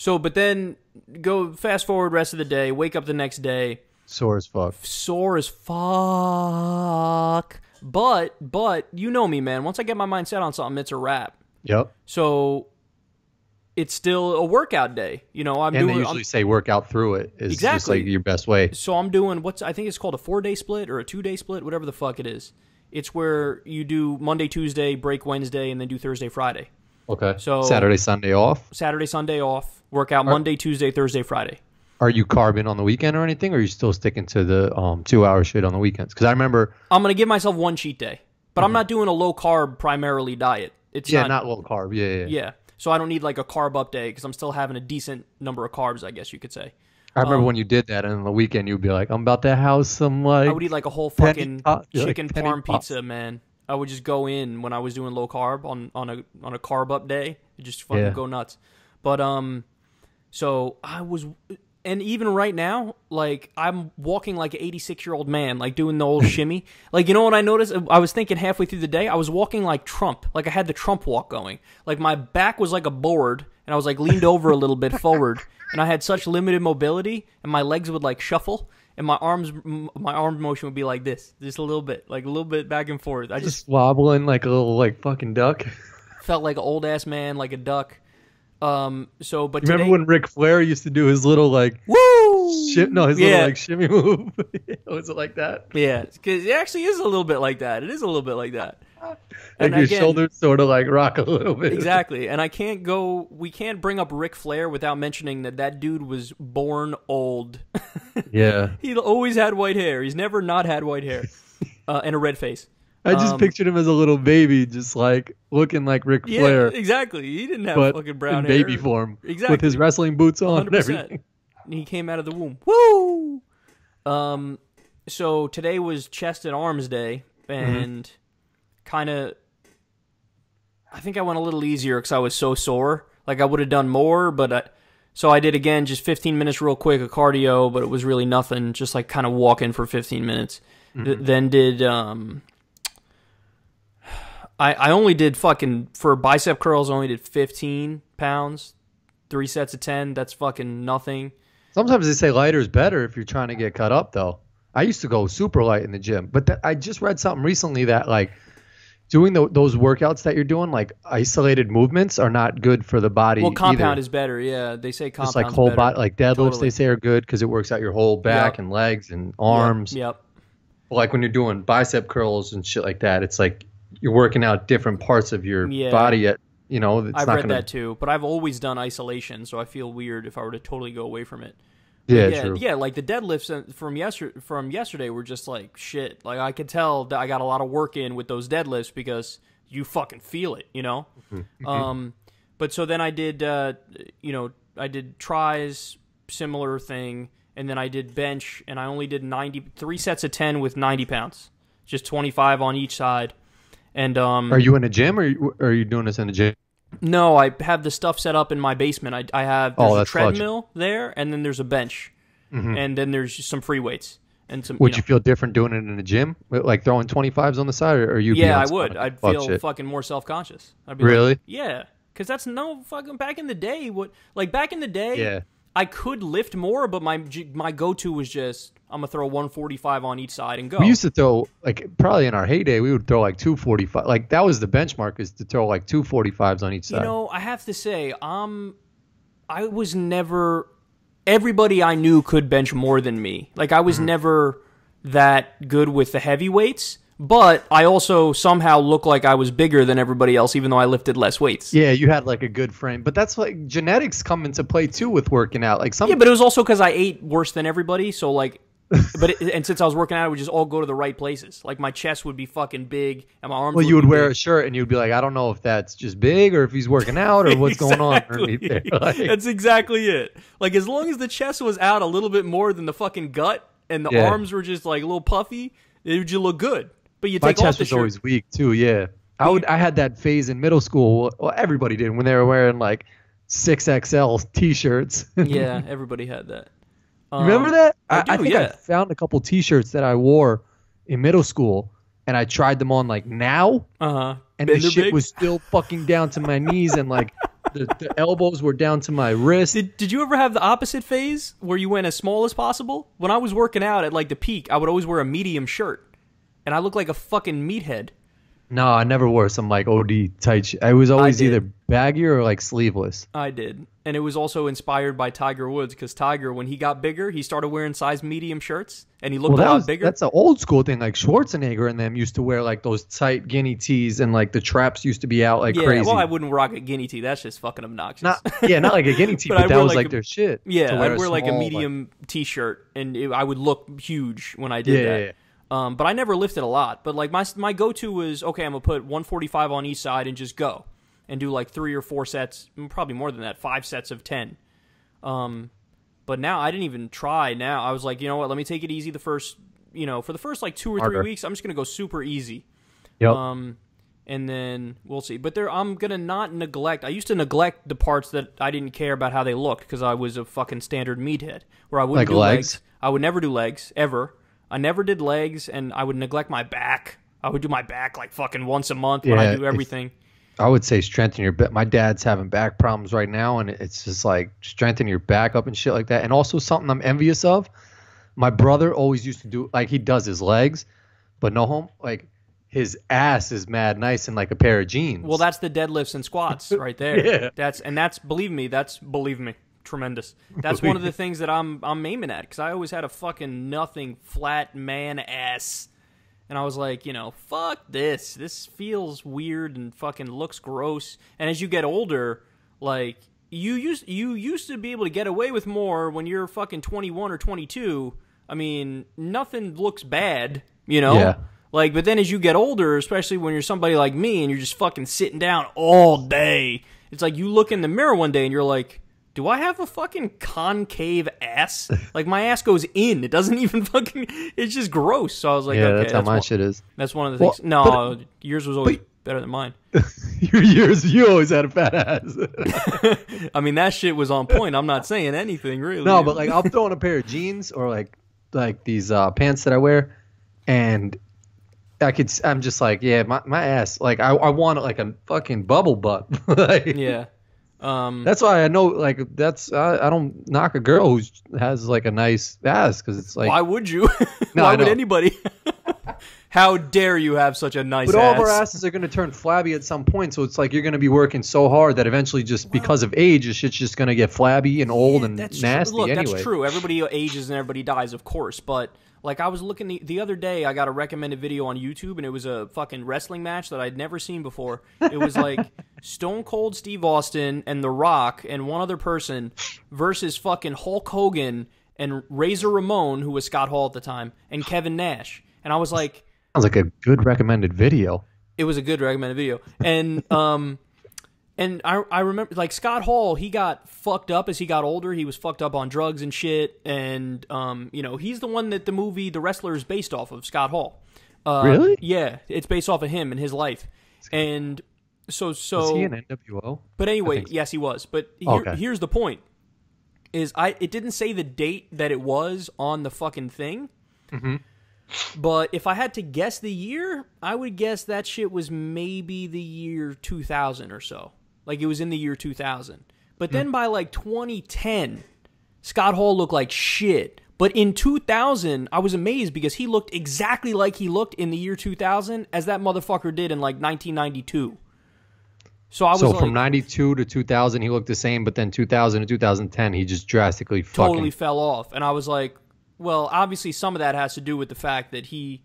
but then go fast forward rest of the day, wake up the next day. Sore as fuck. Sore as fuck. But you know me, man. Once I get my mind set on something, it's a wrap. Yep. So it's still a workout day. You know, they usually say work out through it is just like your best way. So I'm doing I think it's called a 4-day split or a 2-day split, whatever the fuck it is. It's where you do Monday, Tuesday, break Wednesday, and then do Thursday, Friday. Okay. So Saturday, Sunday off? Saturday, Sunday off. Work out Monday, Tuesday, Thursday, Friday. Are you carbing on the weekend or anything, or are you still sticking to the 2-hour shit on the weekends? Because I remember... I'm going to give myself one cheat day. But I'm not doing a low-carb primarily diet. It's not low carb. Yeah. So I don't need like a carb up day because I'm still having a decent number of carbs, I guess you could say. I remember when you did that, and on the weekend you'd be like, I'm about to house some like... I would eat like a whole fucking chicken parm pizza, man. I would just go in when I was doing low carb on a carb up day. Just fucking go nuts. But so I was... And even right now, like, I'm walking like an 86-year-old man, like, doing the old shimmy. Like, you know what I noticed? I was thinking halfway through the day, I was walking like Trump. Like, I had the Trump walk going. Like, my back was like a board, and I was, like, leaned over a little bit forward. And I had such limited mobility, and my legs would, like, shuffle. And my arm motion would be like this. Just a little bit. Like, a little bit back and forth. I just wobbling like a little, like, fucking duck. Felt like an old-ass man, like a duck. But remember when Ric Flair used to do his little like woo? Little like shimmy move? Was it like that? Yeah, because it actually is a little bit like that. It is a little bit like that. And your shoulders sort of like rock a little bit. Exactly. And we can't bring up Ric Flair without mentioning that dude was born old. Yeah. He always had white hair. He's never not had white hair and a red face. I just pictured him as a little baby, just like looking like Ric Flair. Yeah, exactly. He didn't have fucking brown hair. In baby form. Exactly. With his wrestling boots on 100%. And everything. He came out of the womb. Woo! So today was chest and arms day, and kind of, I think I went a little easier because I was so sore. Like, I would have done more, but so I did again, just 15 minutes real quick of cardio, but it was really nothing, just like kind of walking for 15 minutes. Then did... I only did fucking, for bicep curls, I only did 15 pounds, 3 sets of 10. That's fucking nothing. Sometimes they say lighter is better if you're trying to get cut up, though. I used to go super light in the gym, but I just read something recently that, like, doing those workouts that you're doing, like, isolated movements are not good for the body. Well, compound is better, yeah. They say compound is like whole better. body, like deadlifts, they say are good because it works out your whole back and legs and arms. Yep. Like when you're doing bicep curls and shit like that, it's like you're working out different parts of your body at, you know, it's I've not read that too, but I've always done isolation, so I feel weird if I were to totally go away from it. Yeah, true. Yeah, like the deadlifts from yesterday were just like shit. Like I could tell that I got a lot of work in with those deadlifts because you fucking feel it, you know? But so then I did, I did tries, similar thing, and then I did bench, and I only did 3 sets of 10 with 90 pounds, just 25 on each side. And are you in a gym, or are you doing this in a gym? No, I have the stuff set up in my basement. I have there's a treadmill there, and then there's a bench, and then there's just some free weights and some. Would you feel different doing it in a gym, like throwing 25s on the side, or you? Yeah, I would. I'd feel fucking more self-conscious. I'd be really? Like, yeah, because that's no fucking back in the day. Back in the day? Yeah. I could lift more, but my go-to was just I'm gonna throw 145 on each side and go. We used to throw, like, probably in our heyday, we would throw like 245. Like that was the benchmark, is to throw like 245s on each side. You know, I have to say, I was never. Everybody I knew could bench more than me. Like I was never that good with the heavyweights. But I also somehow look like I was bigger than everybody else, even though I lifted less weights. Yeah, you had like a good frame. But that's like genetics come into play too with working out. Like yeah, but it was also because I ate worse than everybody. So like And since I was working out, it would just all go to the right places. Like my chest would be fucking big, and my arms. Well, would you would be wear big. a shirt and you'd be like, I don't know if that's just big or if he's working out or what's going on underneath there. Like, That's exactly it. Like as long as the chest was out a little bit more than the fucking gut, and the arms were just like a little puffy, it would just look good. But you my take off chest the was shirt. always weak too. Yeah, I had that phase in middle school. Well, everybody did when they were wearing like 6XL t-shirts. Yeah, everybody had that. Remember that? I do, think I found a couple t-shirts that I wore in middle school, and I tried them on like now, and the shit was still fucking down to my knees, and like the elbows were down to my wrist. Did you ever have the opposite phase where you went as small as possible? When I was working out at like the peak, I would always wear a medium shirt, and I looked like a fucking meathead. No, I never wore some like OD tight shit. I was always either baggy or like sleeveless. I did. And it was also inspired by Tiger Woods, because Tiger, when he got bigger, he started wearing size medium shirts, and he looked a lot bigger. That's an old school thing. Like Schwarzenegger and them used to wear like those tight guinea tees, and like the traps used to be out like crazy. Well, I wouldn't rock a guinea tee. That's just fucking obnoxious. Not like a guinea tee, but that was like their shit. Yeah, I'd wear like a medium t-shirt, and I would look huge when I did that. Yeah. But I never lifted a lot. But like my go-to was, okay, I'm gonna put 145 on each side and just go, and do like 3 or 4 sets, probably more than that, 5 sets of 10. But now I didn't even try. Now I was like, you know what? Let me take it easy. For the first like 2 or 3 weeks, I'm just gonna go super easy. Yep. And then we'll see. But I'm gonna not neglect. I used to neglect the parts that I didn't care about how they looked, because I was a fucking standard meathead where I wouldn't do legs. I would never do legs ever. I never did legs, and I would neglect my back. I would do my back like fucking once a month when I do everything. I would say strengthen your back. My dad's having back problems right now, and it's just like strengthen your back up and shit like that. And also something I'm envious of, my brother always used to do, like he does his legs, but no home, like his ass is mad nice in like a pair of jeans. Well, that's the deadlifts and squats right there. Yeah. Believe me, tremendous. That's one of the things that I'm aiming at, because I always had a fucking nothing flat man ass, and I was like, fuck this. This feels weird and fucking looks gross. And as you get older, like you used to be able to get away with more when you're fucking 21 or 22. I mean, nothing looks bad, Yeah. Like, but then as you get older, especially when you're somebody like me and you're just fucking sitting down all day, it's like you look in the mirror one day and you're like, do I have a fucking concave ass? Like, my ass goes in. It doesn't even fucking... It's just gross. So I was like, okay. That's how my shit is. That's one of the things. No, yours was always better than mine. You always had a fat ass. I mean, that shit was on point. I'm not saying anything, really. No, but like, I'll throw on a pair of jeans or like these pants that I wear, and I'm just like, yeah, my ass, like, I want like a fucking bubble butt. Like, yeah. That's why I know, like, I don't knock a girl who has like a nice ass, because it's like, why would you? Why would anybody? How dare you have such a nice ass? But all of our asses are going to turn flabby at some point, so it's like you're going to be working so hard that eventually, just because of age, this shit's just going to get flabby and old and nasty. Look, anyway. That's true. Everybody ages and everybody dies, of course, but like, I was looking the other day, I got a recommended video on YouTube, and it was a fucking wrestling match that I'd never seen before. It was like Stone Cold Steve Austin and The Rock and one other person versus fucking Hulk Hogan and Razor Ramon, who was Scott Hall at the time, and Kevin Nash. And I was like... Sounds like a good recommended video. It was a good recommended video. And and I remember, like, Scott Hall, he got fucked up as he got older. He was fucked up on drugs and shit. And, he's the one that the movie The Wrestler is based off of, Scott Hall. Really? Yeah, it's based off of him and his life. And so... Was he an NWO? But anyway, yes, he was. But here's the point. It didn't say the date that it was on the fucking thing. Mm-hmm. But if I had to guess the year, I would guess that shit was maybe the year 2000 or so. Like, it was in the year 2000. But then by, like, 2010, Scott Hall looked like shit. But in 2000, I was amazed because he looked exactly like he looked in the year 2000 as that motherfucker did in, like, 1992. So from 92 to 2000, he looked the same, but then 2000 to 2010, he just drastically totally fell off. And I was like, well, obviously some of that has to do with the fact that he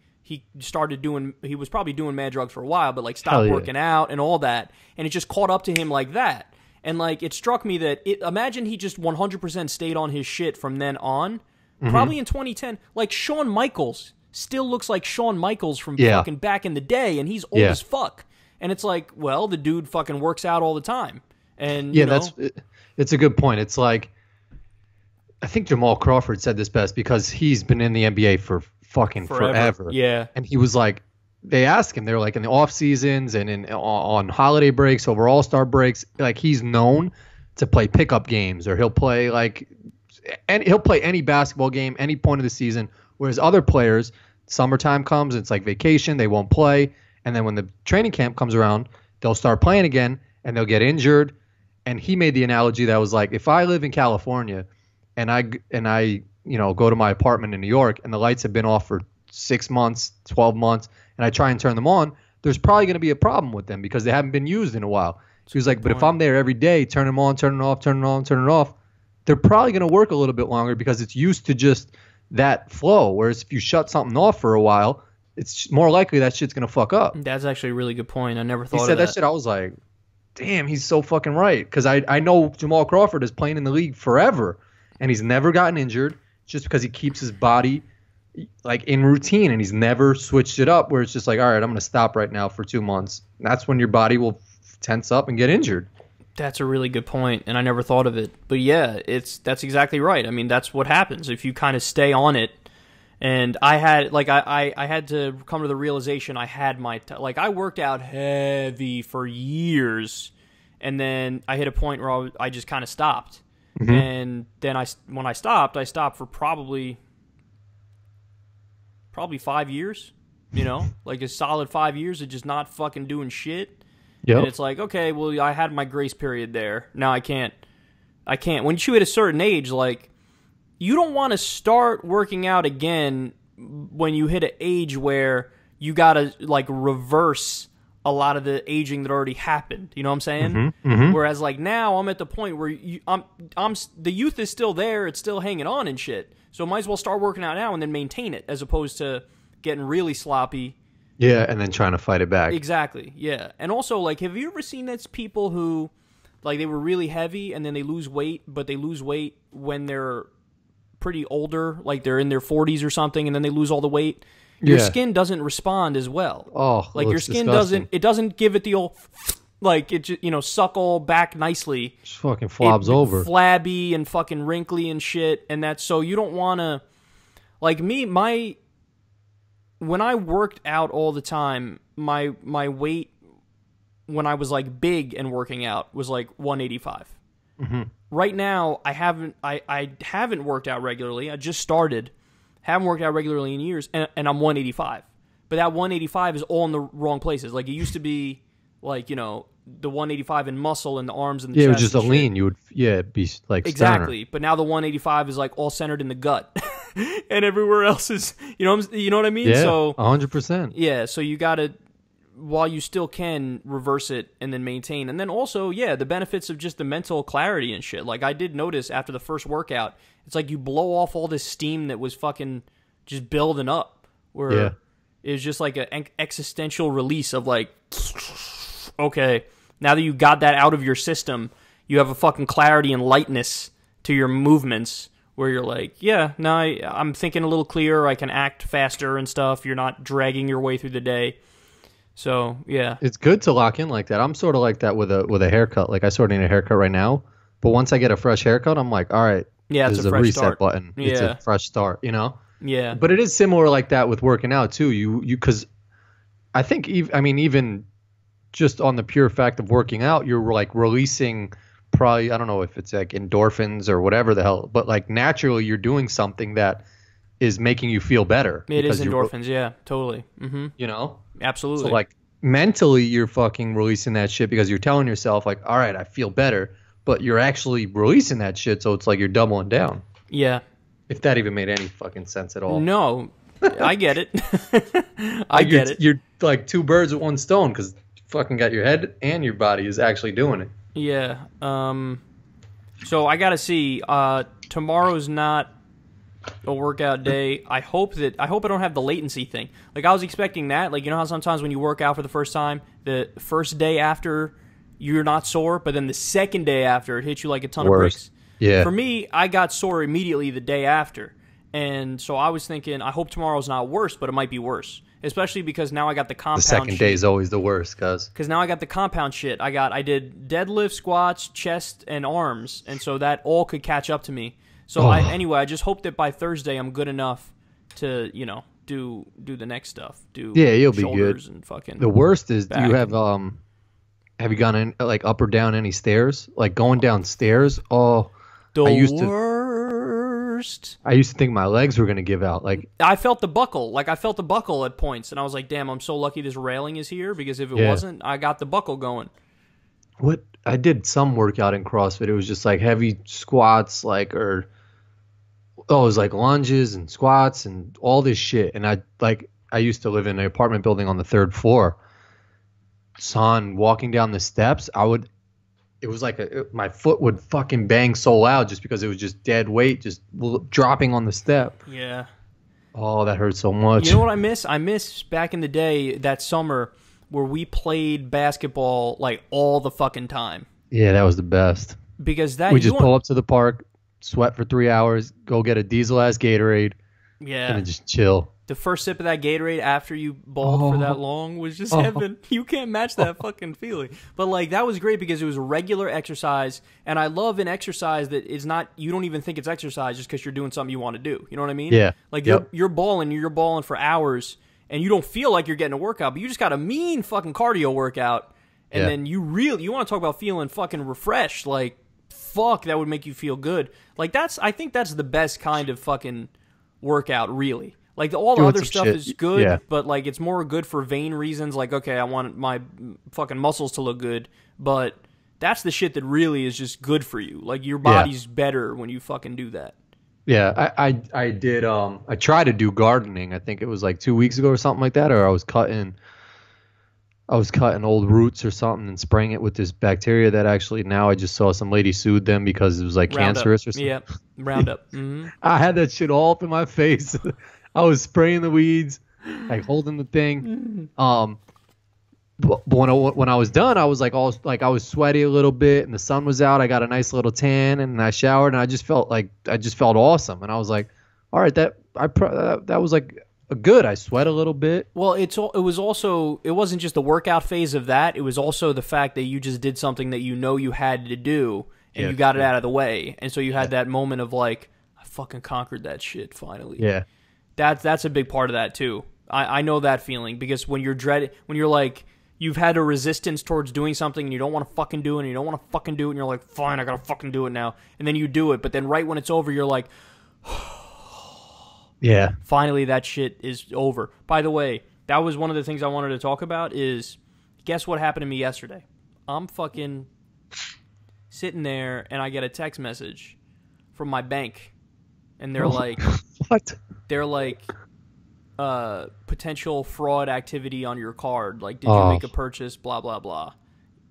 was probably doing mad drugs for a while, but like stopped working out and all that, and it just caught up to him like that. And like, it struck me that imagine he just 100% stayed on his shit from then on, probably in 2010. Like Shawn Michaels still looks like Shawn Michaels from fucking back in the day, and he's old as fuck. And it's like, well, the dude fucking works out all the time. And you know, it's a good point. It's like, I think Jamal Crawford said this best because he's been in the NBA for fucking forever. Yeah. And he was like, they asked him, they were like in the off seasons and on holiday breaks, over All-Star breaks, like he's known to play pickup games, or he'll play any basketball game, any point of the season. Whereas other players, summertime comes, it's like vacation, they won't play. And then when the training camp comes around, they'll start playing again and they'll get injured. And he made the analogy that was like, if I live in California and I go to my apartment in New York and the lights have been off for 6 months, 12 months, and I try and turn them on, there's probably going to be a problem with them because they haven't been used in a while. So he was like, but if I'm there every day, turn them on, turn it off, turn it on, turn it off, they're probably going to work a little bit longer because it's used to just that flow. Whereas if you shut something off for a while, it's more likely that shit's going to fuck up. That's actually a really good point. I never thought of that. He said that shit. I was like, damn, he's so fucking right. Because I know Jamal Crawford is playing in the league forever, and he's never gotten injured just because he keeps his body like in routine, and he's never switched it up where it's just like, all right, I'm going to stop right now for 2 months. And that's when your body will tense up and get injured. That's a really good point, and I never thought of it. But yeah, that's exactly right. I mean, that's what happens if you kind of stay on it. And I had I had to come to the realization I had I worked out heavy for years, and then I hit a point where I just kind of stopped. Mm-hmm. And then when I stopped for probably 5 years, like a solid 5 years of just not fucking doing shit. Yep. And it's like, okay, well, I had my grace period there. Now I can't. When you hit a certain age, like, you don't want to start working out again when you hit an age where you got to, like, reverse a lot of the aging that already happened. You know what I'm saying? Mm-hmm. Mm-hmm. Whereas, like, now I'm at the point where the youth is still there. It's still hanging on and shit. So I might as well start working out now and then maintain it as opposed to getting really sloppy. Yeah, and then trying to fight it back. Exactly, yeah. And also, like, have you ever seen those people who, like, they were really heavy and then they lose weight, but they lose weight when they're pretty older, like they're in their 40s or something, and then they lose all the weight? Your skin doesn't respond as well. Oh, like, your skin doesn't give it the old, like, it just, suck all back nicely. Just fucking flobs over. Flabby and fucking wrinkly and shit, and that's, so you don't want to, like me, when I worked out all the time, my weight when I was like big and working out was like 185. Mm-hmm. Right now, I haven't worked out regularly. I just started. Haven't worked out regularly in years, and I'm 185. But that 185 is all in the wrong places. Like, it used to be, like, the 185 in muscle and the arms and the chest. Yeah, it was just a lean. You would, be like exactly. Sterner. But now the 185 is like all centered in the gut, and everywhere else is, you know what I mean? Yeah, so 100%. Yeah, so you gotta, while you still can, reverse it and then maintain. And then also, the benefits of just the mental clarity and shit. Like, I did notice after the first workout, it's like you blow off all this steam that was fucking just building up. Where it was just like an existential release of like, okay, now that you got that out of your system, you have a fucking clarity and lightness to your movements where you're like, I'm thinking a little clearer, I can act faster and stuff. You're not dragging your way through the day. So, yeah. It's good to lock in like that. I'm sort of like that with a haircut. Like, I sort of need a haircut right now. But once I get a fresh haircut, I'm like, all right, this is a fresh reset start. Button. Yeah. It's a fresh start, Yeah. But it is similar like that with working out, too. You because I think, even just on the pure fact of working out, you're like releasing probably, I don't know if it's like endorphins or whatever the hell, but like naturally you're doing something that is making you feel better. It is endorphins, yeah, totally. Mm-hmm. Absolutely. So like mentally you're fucking releasing that shit because you're telling yourself like, all right, I feel better, but you're actually releasing that shit, so it's like you're doubling down. Yeah. If that even made any fucking sense at all. No, I get it. I get it. You're like two birds with one stone because you fucking got your head and your body is actually doing it. Yeah. So I gotta see. Tomorrow's not a workout day. I hope I don't have the latency thing. Like, I was expecting that. Like, you know how sometimes when you work out for the first time, the first day after you're not sore, but then the second day after it hits you like a ton of bricks. Yeah. For me, I got sore immediately the day after. And so I was thinking, I hope tomorrow's not worse, but it might be worse. Especially because now I got the compound The second day is always the worst, cuz. Because now I got the compound shit. I did deadlift, squats, chest, and arms, and so that all could catch up to me. So anyway, I just hope that by Thursday I'm good enough to, do the next stuff. You'll be good. And fucking the worst is, back. do you have you gone in, like, up or down any stairs? Like, going downstairs? Oh, the worst. I used to think my legs were gonna give out. Like, I felt the buckle. Like, I felt the buckle at points, and I was like, damn, I'm so lucky this railing is here, because if it wasn't, I got the buckle going. What? I did some workout in CrossFit. It was just like heavy squats, it was like lunges and squats and all this shit. And I used to live in an apartment building on the 3rd floor. Son, walking down the steps, it was like my foot would fucking bang so loud just because it was just dead weight just dropping on the step. Yeah. Oh, that hurt so much. You know what I miss? I miss back in the day, that summer, where we played basketball like all the fucking time. Yeah, that was the best. Because we just pull up to the park, sweat for 3 hours, go get a diesel-ass Gatorade, and then just chill. The first sip of that Gatorade after you balled for that long was just heaven. You can't match that fucking feeling. But, like, that was great because it was regular exercise, and I love an exercise that is not, you don't even think it's exercise just because you're doing something you want to do. You know what I mean? Yeah. Like, you're balling for hours, and you don't feel like you're getting a workout, but you just got a mean fucking cardio workout, and then you want to talk about feeling fucking refreshed. Like, fuck, that would make you feel good. Like, I think that's the best kind of fucking workout, really. Like, all the other stuff is good, but, like, it's more good for vain reasons. Like, okay, I want my fucking muscles to look good, but that's the shit that really is just good for you. Like, your body's better when you fucking do that. Yeah, I did. I tried to do gardening. I think it was like 2 weeks ago or something like that. Or I was cutting old roots or something and spraying it with this bacteria that actually, now I just saw some lady sued them because it was like cancerous or something. Yeah, Roundup. Mm-hmm. I had that shit all up in my face. I was spraying the weeds, like holding the thing. But when I was done, I was like I was sweaty a little bit, and the sun was out. I got a nice little tan, and I showered, and I just felt awesome. And I was like, all right, that was like good. I sweat a little bit. Well, it wasn't just the workout phase of that. It was also the fact that you just did something that you had to do, and you got it out of the way, and so you had that moment of like, I fucking conquered that shit finally. Yeah. That's a big part of that too. I know that feeling, because when you're like, you've had a resistance towards doing something and you don't want to fucking do it, and you don't want to fucking do it, and you're like, fine, I gotta fucking do it now, and then you do it, but then right when it's over, you're like, yeah, finally that shit is over. By the way, that was one of the things I wanted to talk about is, guess what happened to me yesterday? I'm fucking sitting there and I get a text message from my bank, and they're like, what? They're like, potential fraud activity on your card. Like, did you make a purchase? Blah, blah, blah.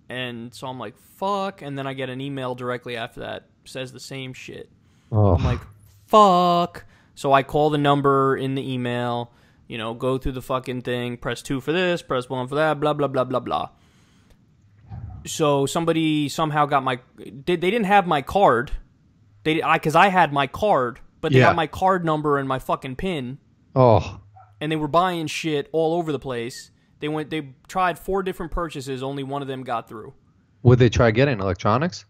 And so I'm like, fuck. And then I get an email directly after that, says the same shit. I'm like, fuck. So I call the number in the email, go through the fucking thing, press 2 for this, press 1 for that, blah, blah, blah, blah, blah. So somebody somehow got they didn't have my card. Because I had my card, but they got my card number and my fucking PIN. Oh. And they were buying shit all over the place. They tried 4 different purchases, only one of them got through. Would they try getting electronics?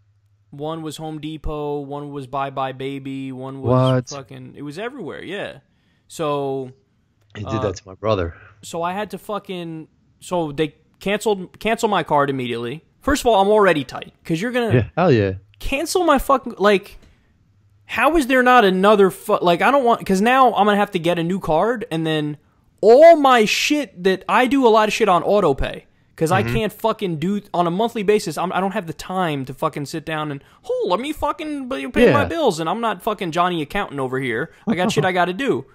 One was Home Depot, one was Bye Bye Baby, one was fucking, it was everywhere, yeah. So he did that to my brother. So I had to so they cancel my card immediately. First of all, I'm already tight, because you're gonna hell yeah, cancel my fucking, like, how is there not another I don't want, because now I'm going to have to get a new card, and then all my shit that I do a lot of shit on auto pay, because I can't fucking do on a monthly basis. I don't have the time to fucking sit down and, let me fucking pay my bills, and I'm not fucking Johnny Accountant over here. I got shit I got to do.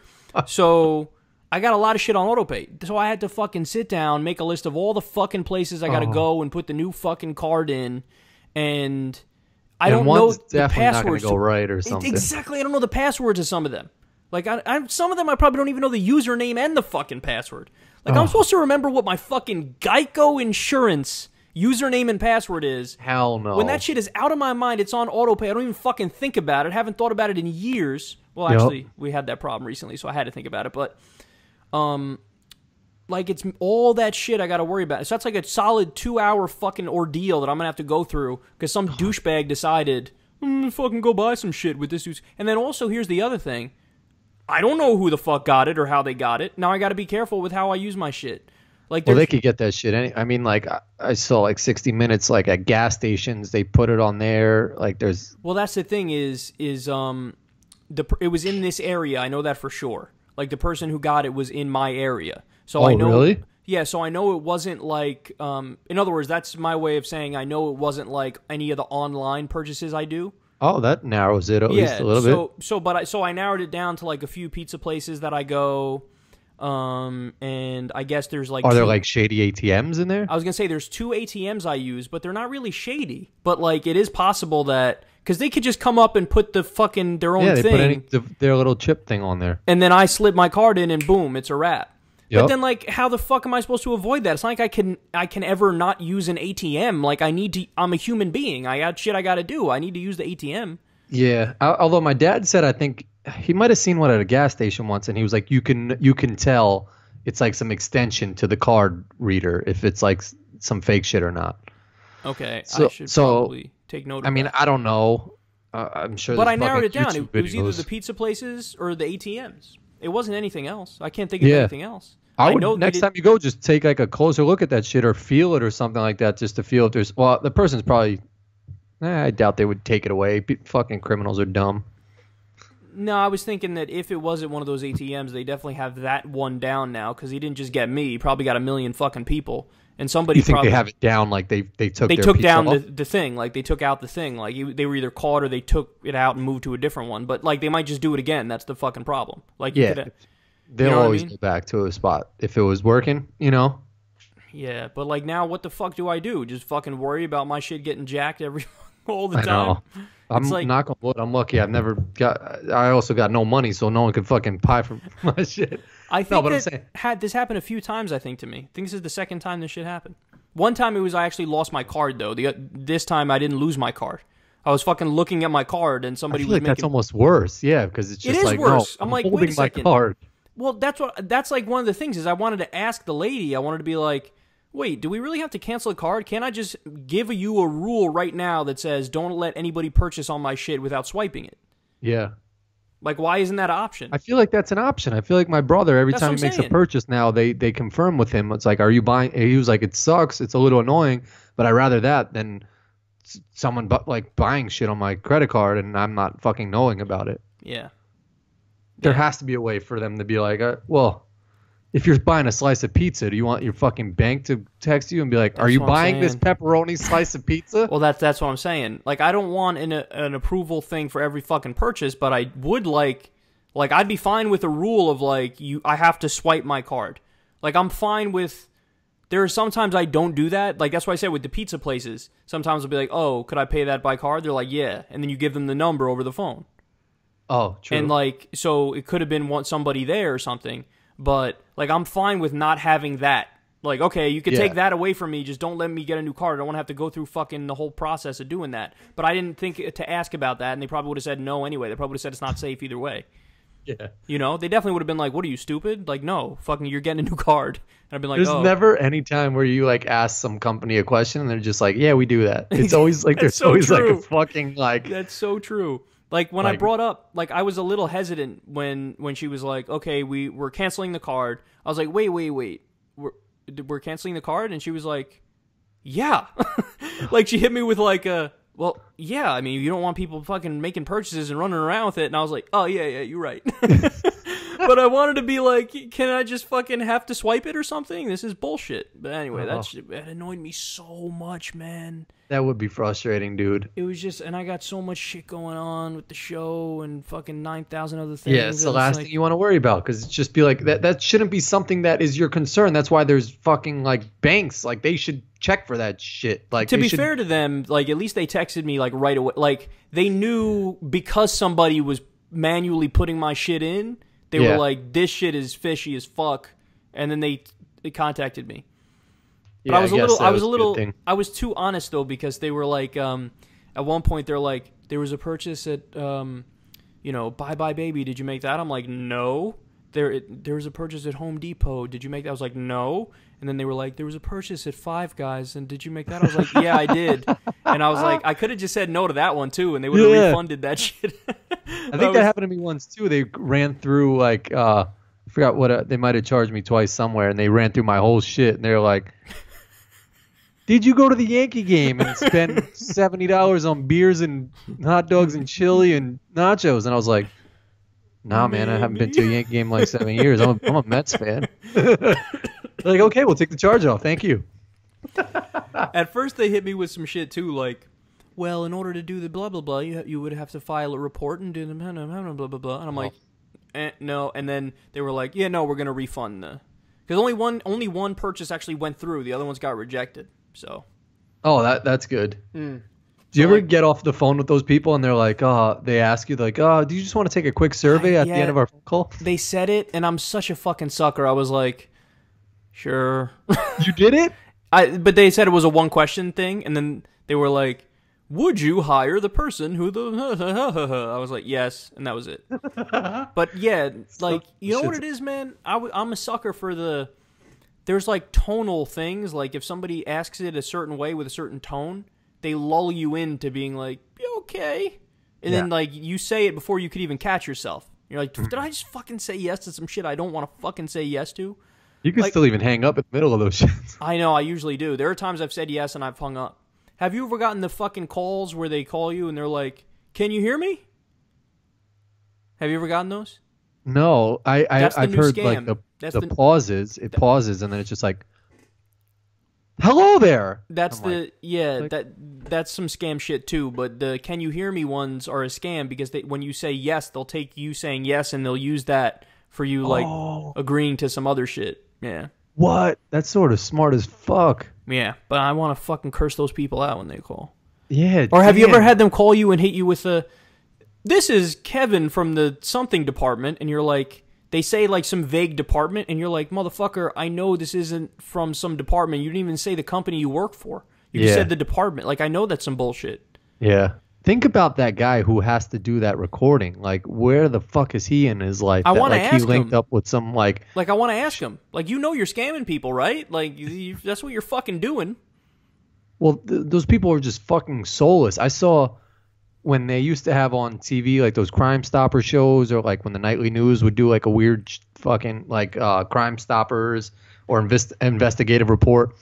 So I got a lot of shit on auto pay. So I had to fucking sit down, make a list of all the fucking places I got to go and put the new fucking card in, and I don't know the passwords. Not going to go right or something. Exactly. I don't know the passwords of some of them. Like, some of them I probably don't even know the username and the fucking password. Like, I'm supposed to remember what my fucking Geico insurance username and password is. Hell no. When that shit is out of my mind, it's on autopay. I don't even fucking think about it. I haven't thought about it in years. Well, actually, we had that problem recently, so I had to think about it. But, like, it's all that shit I got to worry about. So that's like a solid 2-hour fucking ordeal that I'm going to have to go through because some douchebag decided, fucking go buy some shit with this dude. And then also, here's the other thing. I don't know who the fuck got it or how they got it. Now I got to be careful with how I use my shit. Like, well, they could get that shit. I mean, like, I saw like 60 Minutes, like at gas stations, they put it on there. Like, there's. Well, that's the thing is it was in this area. I know that for sure. Like, the person who got it was in my area, so I know. Really? Yeah, so I know it wasn't like. In other words, that's my way of saying I know it wasn't like any of the online purchases I do. Oh, that narrows it at least a little bit. So I narrowed it down to like a few pizza places that I go. And I guess there's like. Are there like shady ATMs in there? I was gonna say there's 2 ATMs I use, but they're not really shady. But like, it is possible that because they could just come up and put the fucking their own thing. Put their little chip thing on there, and then I slip my card in, and boom, it's a wrap. Yep. But then, like, how the fuck am I supposed to avoid that? It's not like I can ever not use an ATM. Like, I need to. I'm a human being. I got shit I got to do. I need to use the ATM. Yeah. Although my dad said, I think he might have seen one at a gas station once, and he was like, you can tell it's like some extension to the card reader if it's like some fake shit or not. Okay, I should probably take note of that. I mean, I don't know. I'm sure. But I narrowed it down. It was either the pizza places or the ATMs. It wasn't anything else. I can't think of anything else. I would, next time you go, just take like a closer look at that shit or feel it or something like that, just to feel if there's. Well, the person's probably. I doubt they would take it away. Fucking criminals are dumb. No, I was thinking that if it wasn't one of those ATMs, they definitely have that one down now because he didn't just get me. He probably got a million fucking people. And somebody you think probably, they have it down like they took down the thing, like they took out the thing, like they were either caught or they took it out and moved to a different one. But like they might just do it again. That's the fucking problem. Like they'll always go back to a spot if it was working, you know. Yeah, but like now, what the fuck do I do? Just fucking worry about my shit getting jacked all the time. I know. I'm like, knock on wood. I'm lucky. I also got no money, so no one could fucking pay for my shit. I think this happened a few times, I think, to me. I think this is the second time this shit happened. One time I actually lost my card, though. This time I didn't lose my card. I was fucking looking at my card, and somebody was making... that's almost worse, yeah, because it's just like, worse. No, I'm like, holding wait a second. my card. Well, that's like one of the things is I wanted to ask the lady, I wanted to be like, wait, do we really have to cancel a card? Can't I just give you a rule right now that says don't let anybody purchase on my shit without swiping it? Yeah. Like, why isn't that an option? I feel like that's an option. I feel like my brother, every time he makes a purchase now, they confirm with him. It's like, are you buying? He was like, it sucks. It's a little annoying, but I'd rather that than someone like buying shit on my credit card and I'm not fucking knowing about it. Yeah. There has to be a way for them to be like, well, if you're buying a slice of pizza, do you want your fucking bank to text you and be like, are you buying this pepperoni slice of pizza? Well, that's what I'm saying. Like, I don't want an approval thing for every fucking purchase, but I would like I'd be fine with a rule of like, I have to swipe my card. Like, I'm fine with, there are sometimes I don't do that. Like, that's why I said with the pizza places, sometimes I'll be like, oh, could I pay that by card? They're like, yeah. And then you give them the number over the phone. Oh, true. And like, so it could have been somebody there or something. But, like, I'm fine with not having that. Like, okay, you can take that away from me. Just don't let me get a new card. I don't want to have to go through fucking the whole process of doing that. But I didn't think to ask about that, and they probably would have said no anyway. They probably would have said it's not safe either way. Yeah. You know? They definitely would have been like, what are you, stupid? Like, no, fucking you're getting a new card. And I've been like, there's never any time where you, like, ask some company a question, and they're just like, yeah, we do that. It's always, like, there's always, like, a fucking, like... That's so true. Like, when I brought up, like, I was a little hesitant when she was like, okay, we're canceling the card. I was like, wait. We're canceling the card? And she was like, yeah. Like, she hit me with, like, well, yeah, I mean, you don't want people fucking making purchases and running around with it. And I was like, oh, yeah, you're right. But I wanted to be like, can I just fucking have to swipe it or something? This is bullshit. But anyway, that annoyed me so much, man. That would be frustrating, dude. It was just, and I got so much shit going on with the show and fucking 9,000 other things. Yeah, it's the last thing you want to worry about because it's just be like, that shouldn't be something that is your concern. That's why there's fucking, like, banks. Like, they should check for that shit. Like, to be fair to them, like, at least they texted me, like, right away. Like, they knew because somebody was manually putting my shit in, they were like, this shit is fishy as fuck. And then they contacted me. But Yeah, I guess that I was a was a good little, thing. I was too honest though because they were like, at one point they're like, there was a purchase at, Bye Bye Baby. Did you make that? I'm like, no. There was a purchase at Home Depot. Did you make that? I was like, no. And then they were like, there was a purchase at Five Guys, and did you make that? I was like, yeah, I did. And I was like, I could have just said no to that one too, and they would have refunded that shit. I think that happened to me once too. They ran through like I forgot what they might have charged me twice somewhere, and they ran through my whole shit, and they're like, "Did you go to the Yankee game and spend $70 on beers and hot dogs and chili and nachos?" And I was like, "Nah, man, I haven't been to a Yankee game in like 7 years. I'm a Mets fan." Like, okay, we'll take the charge off. Thank you. At first, they hit me with some shit too, like, well, in order to do the blah blah blah, you would have to file a report and do the blah blah blah blah. And I'm like, no. And then they were like, yeah, no, we're gonna refund the, because only one purchase actually went through. The other ones got rejected. So. Oh, that's good. Do you ever get off the phone with those people and they're like, they ask you like, do you just want to take a quick survey at the end of our phone call? They said it, and I'm such a fucking sucker. I was like, sure. You did it? But they said it was a one question thing, and then they were like, would you hire the person who the I was like, yes, and that was it. But yeah, like, you know what it is, man? I'm a sucker for there's like tonal things, like if somebody asks it a certain way with a certain tone, they lull you into being like, okay, and then like you say it before you could even catch yourself. You're like, did I just fucking say yes to some shit I don't want to fucking say yes to? You can still even hang up in the middle of those shits. I know, I usually do. There are times I've said yes and I've hung up. Have you ever gotten the fucking calls where they call you and they're like, can you hear me? Have you ever gotten those? No, I've heard scam. Like the pauses. It pauses and then it's just like, hello there. That's that's some scam shit too. But the can you hear me ones are a scam because when you say yes, they'll take you saying yes and they'll use that for you like agreeing to some other shit. Yeah. What? That's sort of smart as fuck. Yeah, but I want to fucking curse those people out when they call. Yeah. Or have you ever had them call you and hit you with this is Kevin from the something department, and you're like, they say like some vague department, and you're like, motherfucker, I know this isn't from some department. You didn't even say the company you work for. You just said the department. Like, I know that's some bullshit. Yeah. Think about that guy who has to do that recording. Like, where the fuck is he in his life? I want to ask him. He linked up with some like I want to ask him. Like, you know, you're scamming people, right? Like, that's what you're fucking doing. Well, those people are just fucking soulless. I saw when they used to have on TV like those Crime Stopper shows, or like when the nightly news would do like a weird fucking like Crime Stoppers or investigative report.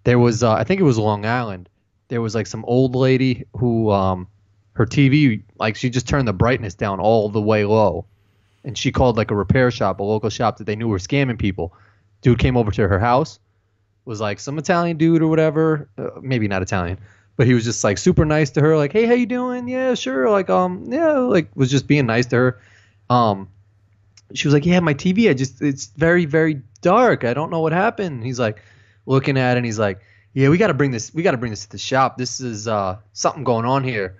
There was I think it was Long Island. There was like some old lady who her TV, like, she just turned the brightness down all the way low, and she called like a repair shop, a local shop that they knew were scamming people. Dude came over to her house, was like some Italian dude or whatever, maybe not Italian, but he was just like super nice to her, like, hey, how you doing? Yeah, sure. Like, yeah, like was just being nice to her. She was like, yeah, my TV, it's very, very dark. I don't know what happened. He's like looking at it, and he's like, yeah, we got to bring this to the shop. This is something going on here.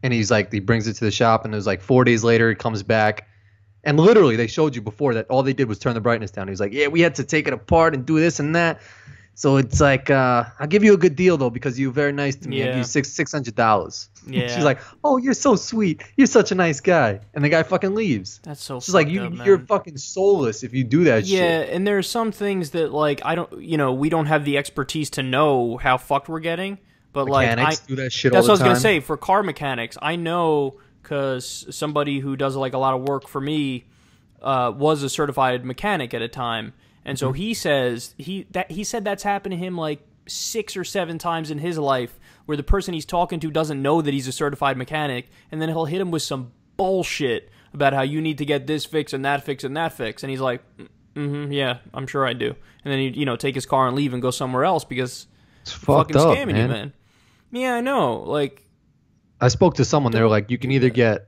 And he's like, he brings it to the shop, and it was like 4 days later, he comes back. And literally, they showed you before that all they did was turn the brightness down. He's like, yeah, we had to take it apart and do this and that. So it's like, I'll give you a good deal, though, because you were very nice to me. I'll give you $600. Yeah. She's like, oh, you're so sweet. You're such a nice guy. And the guy fucking leaves. That's so She's like, you're fucking soulless if you do that shit. Yeah, and there's some things that, like, we don't have the expertise to know how fucked we're getting. But mechanics do that shit all the time. That's what I was going to say. For car mechanics, I know because somebody who does, like, a lot of work for me was a certified mechanic at a time. And so he says he said that's happened to him like 6 or 7 times in his life, where the person he's talking to doesn't know that he's a certified mechanic, and then he'll hit him with some bullshit about how you need to get this fix and that fix and that fix, and he's like, yeah, I'm sure I do, and then he take his car and leave and go somewhere else because it's fucking up, scamming you, man. Yeah, I know. Like, I spoke to someone. They were like, you can either get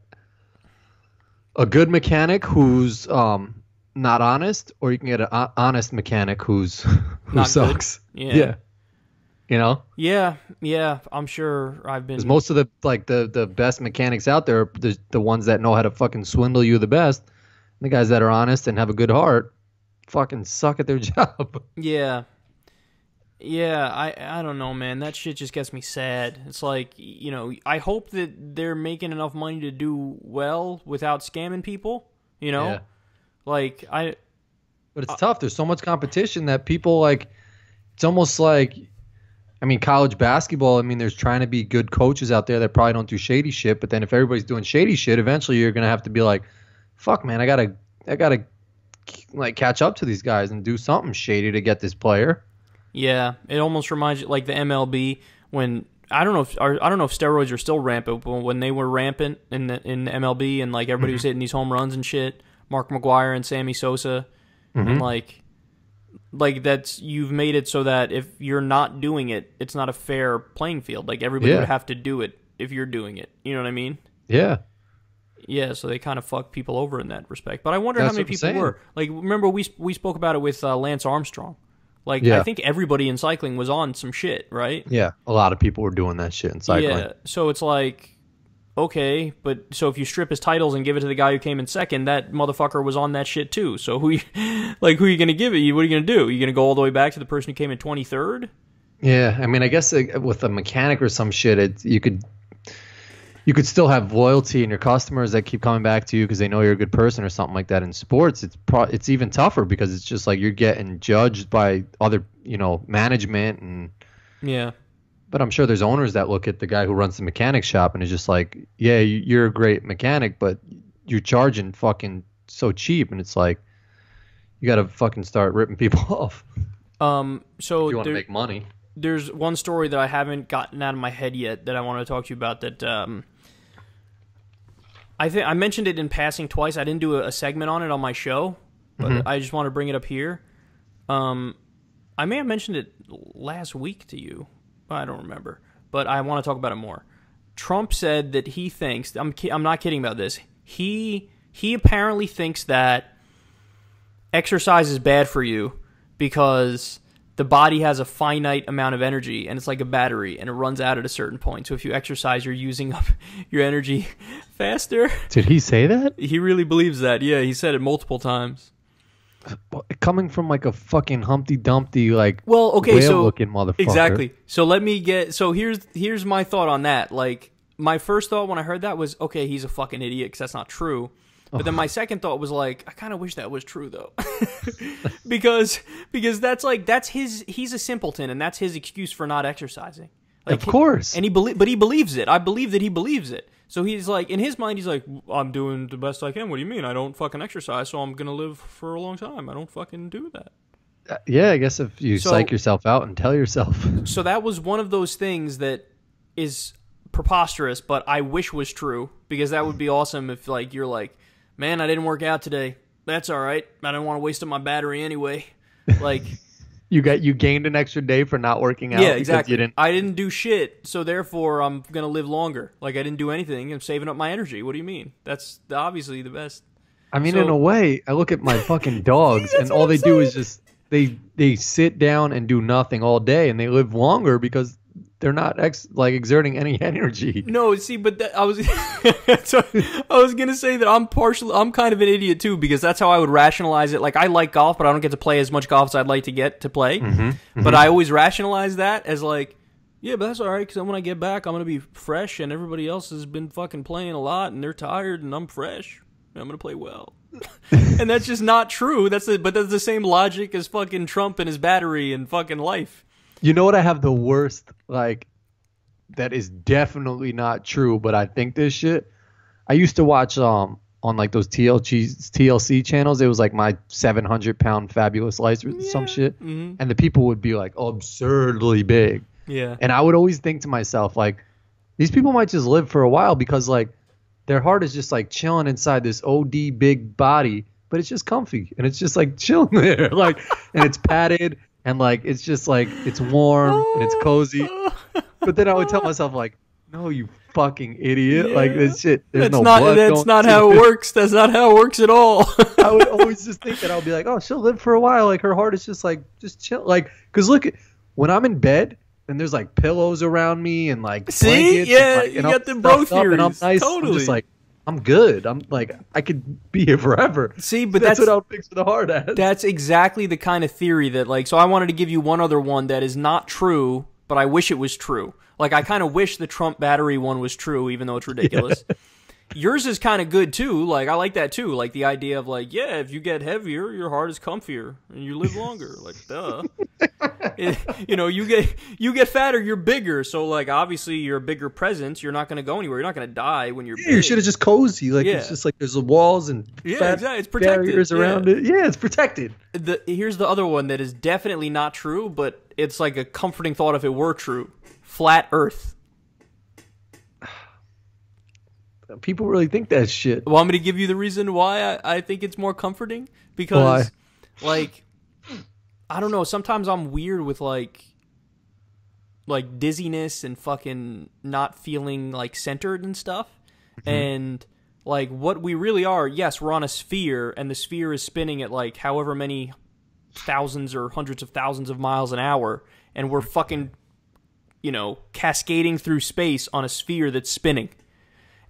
a good mechanic who's not honest, or you can get an honest mechanic who sucks. Yeah. You know? Yeah, I'm sure I've been. Because most of the best mechanics out there are the ones that know how to fucking swindle you the best. The guys that are honest and have a good heart fucking suck at their job. Yeah. Yeah, I don't know, man. That shit just gets me sad. It's like, you know, I hope that they're making enough money to do well without scamming people, you know? Yeah. Like, But it's tough. There's so much competition that people like. It's almost like, I mean, college basketball. I mean, there's trying to be good coaches out there that probably don't do shady shit. But then if everybody's doing shady shit, eventually you're gonna have to be like, fuck, man, I gotta like catch up to these guys and do something shady to get this player. yeah, it almost reminds you like the MLB when I don't know if steroids are still rampant, but when they were rampant in the MLB and like everybody was hitting these home runs and shit, Mark McGwire and Sammy Sosa, and like that's you've made it so that if you're not doing it, it's not a fair playing field. Like everybody would have to do it if you're doing it. You know what I mean? Yeah. Yeah, so they kind of fuck people over in that respect. But I wonder how many people were. Like, remember we spoke about it with Lance Armstrong. Like, I think everybody in cycling was on some shit, right? Yeah, a lot of people were doing that shit in cycling. Yeah, so it's like, okay, but so if you strip his titles and give it to the guy who came in second, that motherfucker was on that shit too. So who you going to give it? What are you going to do? Are you going to go all the way back to the person who came in 23rd? Yeah, I mean, I guess with a mechanic or some shit, you could still have loyalty in your customers that keep coming back to you because they know you're a good person or something like that. In sports, it's even tougher because it's just like you're getting judged by other, management and yeah. But I'm sure there's owners that look at the guy who runs the mechanic shop and is just like, yeah, you're a great mechanic, but you're charging fucking so cheap, and it's like you got to fucking start ripping people off. So if you want to make money. There's one story that I haven't gotten out of my head yet that I want to talk to you about that I think I mentioned it in passing twice. I didn't do a segment on it on my show, but I just want to bring it up here. I may have mentioned it last week to you. I don't remember, but I want to talk about it more. Trump said that he thinks, I'm not kidding about this, he apparently thinks that exercise is bad for you because the body has a finite amount of energy, and it's like a battery, and it runs out at a certain point. So if you exercise, you're using up your energy faster. Did he say that? He really believes that. Yeah, he said it multiple times. Coming from like a fucking Humpty Dumpty, like whale-looking motherfucker. Exactly. So here's my thought on that. Like, my first thought when I heard that was, okay, he's a fucking idiot because that's not true. But then my second thought was like, I kind of wish that was true though, because he's a simpleton, and that's his excuse for not exercising. Like, of course, and he believes it. I believe that he believes it. So he's like, in his mind, he's like, I'm doing the best I can. What do you mean? I don't fucking exercise, so I'm gonna live for a long time. I don't fucking do that. Yeah, I guess if you psych yourself out and tell yourself. So that was one of those things that is preposterous, but I wish was true, because that would be awesome if like you're like, man, I didn't work out today. That's all right. I didn't want to waste up my battery anyway. Like, you gained an extra day for not working out. Yeah, exactly. I didn't do shit, so therefore I'm gonna live longer. Like, I didn't do anything. I'm saving up my energy. What do you mean? That's obviously the best. I mean, in a way, I look at my fucking dogs, and all they do is just they sit down and do nothing all day, and they live longer because they're not exerting any energy. No, see, but I was gonna say that I'm kind of an idiot too, because that's how I would rationalize it. Like, I like golf, but I don't get to play as much golf as I'd like to get to play. But I always rationalize that as like, yeah, but that's all right, because when I get back, I'm gonna be fresh, and everybody else has been fucking playing a lot, and they're tired, and I'm fresh. I'm gonna play well. And that's just not true. But that's the same logic as fucking Trump and his battery and fucking life. You know what I have the worst, like, that is definitely not true, but I think this shit? I used to watch on like those TLC channels. It was like My 700-Pound Fabulous Life or some shit. And the people would be like absurdly big. Yeah. And I would always think to myself, like, these people might just live for a while because, like, their heart is just like chilling inside this OD big body, but it's just comfy and it's just like chilling there. Like, and it's padded. And, like, it's just, like, it's warm and it's cozy. But then I would tell myself, like, no, you fucking idiot. Yeah. Like, this shit, there's no blood. That's not how it works. That's not how it works at all. I would always just think that. I would be like, oh, she'll live for a while. Like, her heart is just, like, just chill. Like, because look, when I'm in bed, then there's, like, pillows around me and, like, see? blankets. Yeah, and, like, you got the bro theories. And I'm nice. Totally. I'm just like, I'm good. I'm like, I could be here forever. See, but that's what I'll fix for the hard ass. That's exactly the kind of theory that, like, so I wanted to give you one other one that is not true, but I wish it was true. Like, I kind of wish the Trump battery one was true, even though it's ridiculous. Yeah. Yours is kind of good, too. Like, I like that, too. Like, the idea of, like, yeah, if you get heavier, your heart is comfier, and you live longer. Like, duh. You know, you get fatter, you're bigger. So, like, obviously, you're a bigger presence. You're not going to go anywhere. You're not going to die when you're big. Your shit is just cozy. Like, it's just like there's the walls and fat exactly. It's protected. Barriers around it. Yeah, it's protected. Here's the other one that is definitely not true, but it's like a comforting thought if it were true. Flat Earth. People really think that shit. Want me to give you the reason why I think it's more comforting? Because, like, I don't know. Sometimes I'm weird with, like dizziness and fucking not feeling, like, centered and stuff. Mm-hmm. And, like, what we really are, yes, we're on a sphere, and the sphere is spinning at, like, however many thousands or hundreds of thousands of miles an hour, and we're fucking, you know, cascading through space on a sphere that's spinning.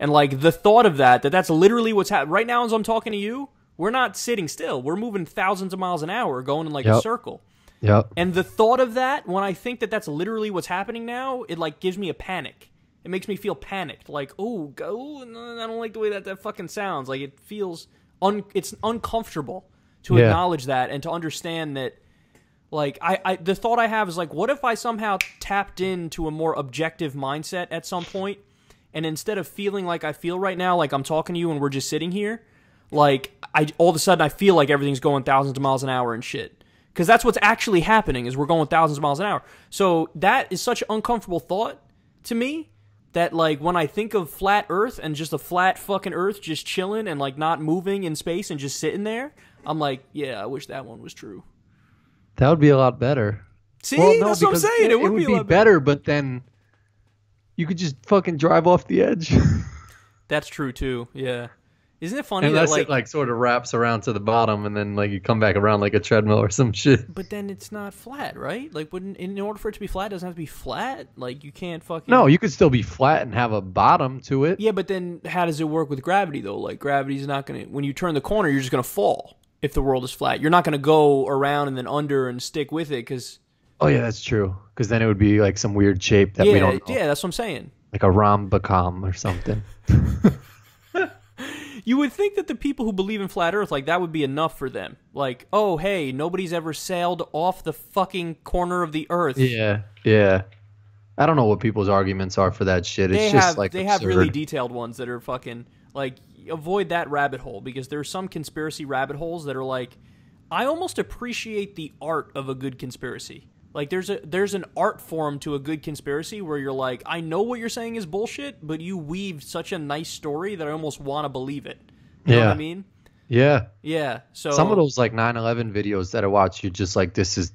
And, like, the thought of that's literally what's happening. Right now as I'm talking to you, we're not sitting still. We're moving thousands of miles an hour going in, like, a circle. Yep. And the thought of that, when I think that that's literally what's happening now, it, like, gives me a panic. It makes me feel panicked. Like, no, I don't like the way that fucking sounds. Like, it feels, it's uncomfortable to acknowledge that and to understand that, like, the thought I have is, like, what if I somehow tapped into a more objective mindset at some point? And instead of feeling like I feel right now, like I'm talking to you and we're just sitting here, like all of a sudden I feel like everything's going thousands of miles an hour and shit. Because that's what's actually happening is we're going thousands of miles an hour. So that is such an uncomfortable thought to me that, like, when I think of flat Earth and just a flat fucking Earth just chilling and, like, not moving in space and just sitting there, I'm like, yeah, I wish that one was true. That would be a lot better. See, that's what I'm saying. It would be a lot better, but then you could just fucking drive off the edge. That's true too. Yeah, isn't it funny Unless that, it like sort of wraps around to the bottom and then like you come back around like a treadmill or some shit? But then it's not flat, right? Like, in order for it to be flat, it doesn't have to be flat. Like, you can't fucking. No, you could still be flat and have a bottom to it. Yeah, but then how does it work with gravity though? Like, gravity's not gonna. When you turn the corner, you're just gonna fall. If the world is flat, you're not gonna go around and then under and stick with it because. Oh yeah, that's true. Because then it would be like some weird shape that we don't know. Yeah, that's what I'm saying. Like a rhombicom or something. You would think that the people who believe in flat Earth, like, that would be enough for them. Like, oh, hey, nobody's ever sailed off the fucking corner of the Earth. Yeah, yeah. I don't know what people's arguments are for that shit. It's just like they have really detailed ones that are fucking, like, avoid that rabbit hole because there are some conspiracy rabbit holes that are like, I almost appreciate the art of a good conspiracy. Like, there's an art form to a good conspiracy where you're like, I know what you're saying is bullshit, but you weaved such a nice story that I almost want to believe it. You know what I mean? Yeah. Yeah. So some of those like 9/11 videos that I watch, you're just like, this is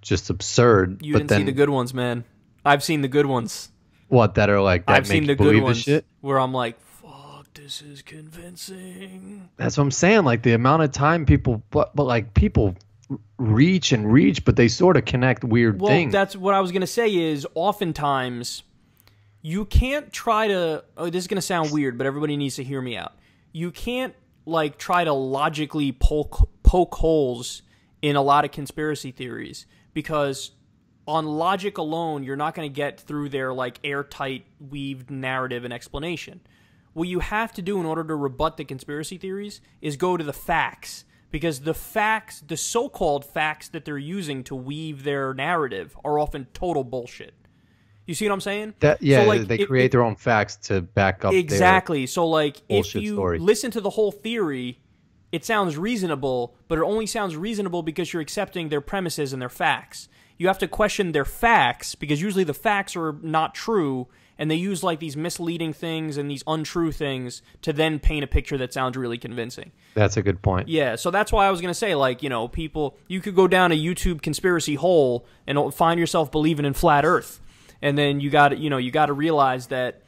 just absurd. You didn't see the good ones, man. I've seen the good ones. What, that are like that I've seen the good ones shit? Where I'm like, fuck, this is convincing. That's what I'm saying. Like the amount of time people, but like people reach, but they sort of connect weird things. Well, that's what I was going to say is oftentimes you can't try to, this is going to sound weird, but everybody needs to hear me out. You can't like try to logically poke holes in a lot of conspiracy theories because on logic alone, you're not going to get through their like airtight weaved narrative and explanation. What you have to do in order to rebut the conspiracy theories is go to the facts. Because the facts, the so-called facts that they're using to weave their narrative are often total bullshit. You see what I'm saying? So like, they create their own facts to back up exactly. So like if you story. Listen to the whole theory, it sounds reasonable, but it only sounds reasonable because you're accepting their premises and their facts. You have to question their facts because usually the facts are not true and they use like these misleading things and these untrue things to then paint a picture that sounds really convincing. That's a good point. Yeah, so that's why I was going to say, like, you know, people, you could go down a YouTube conspiracy hole and find yourself believing in flat Earth. And then you got to realize that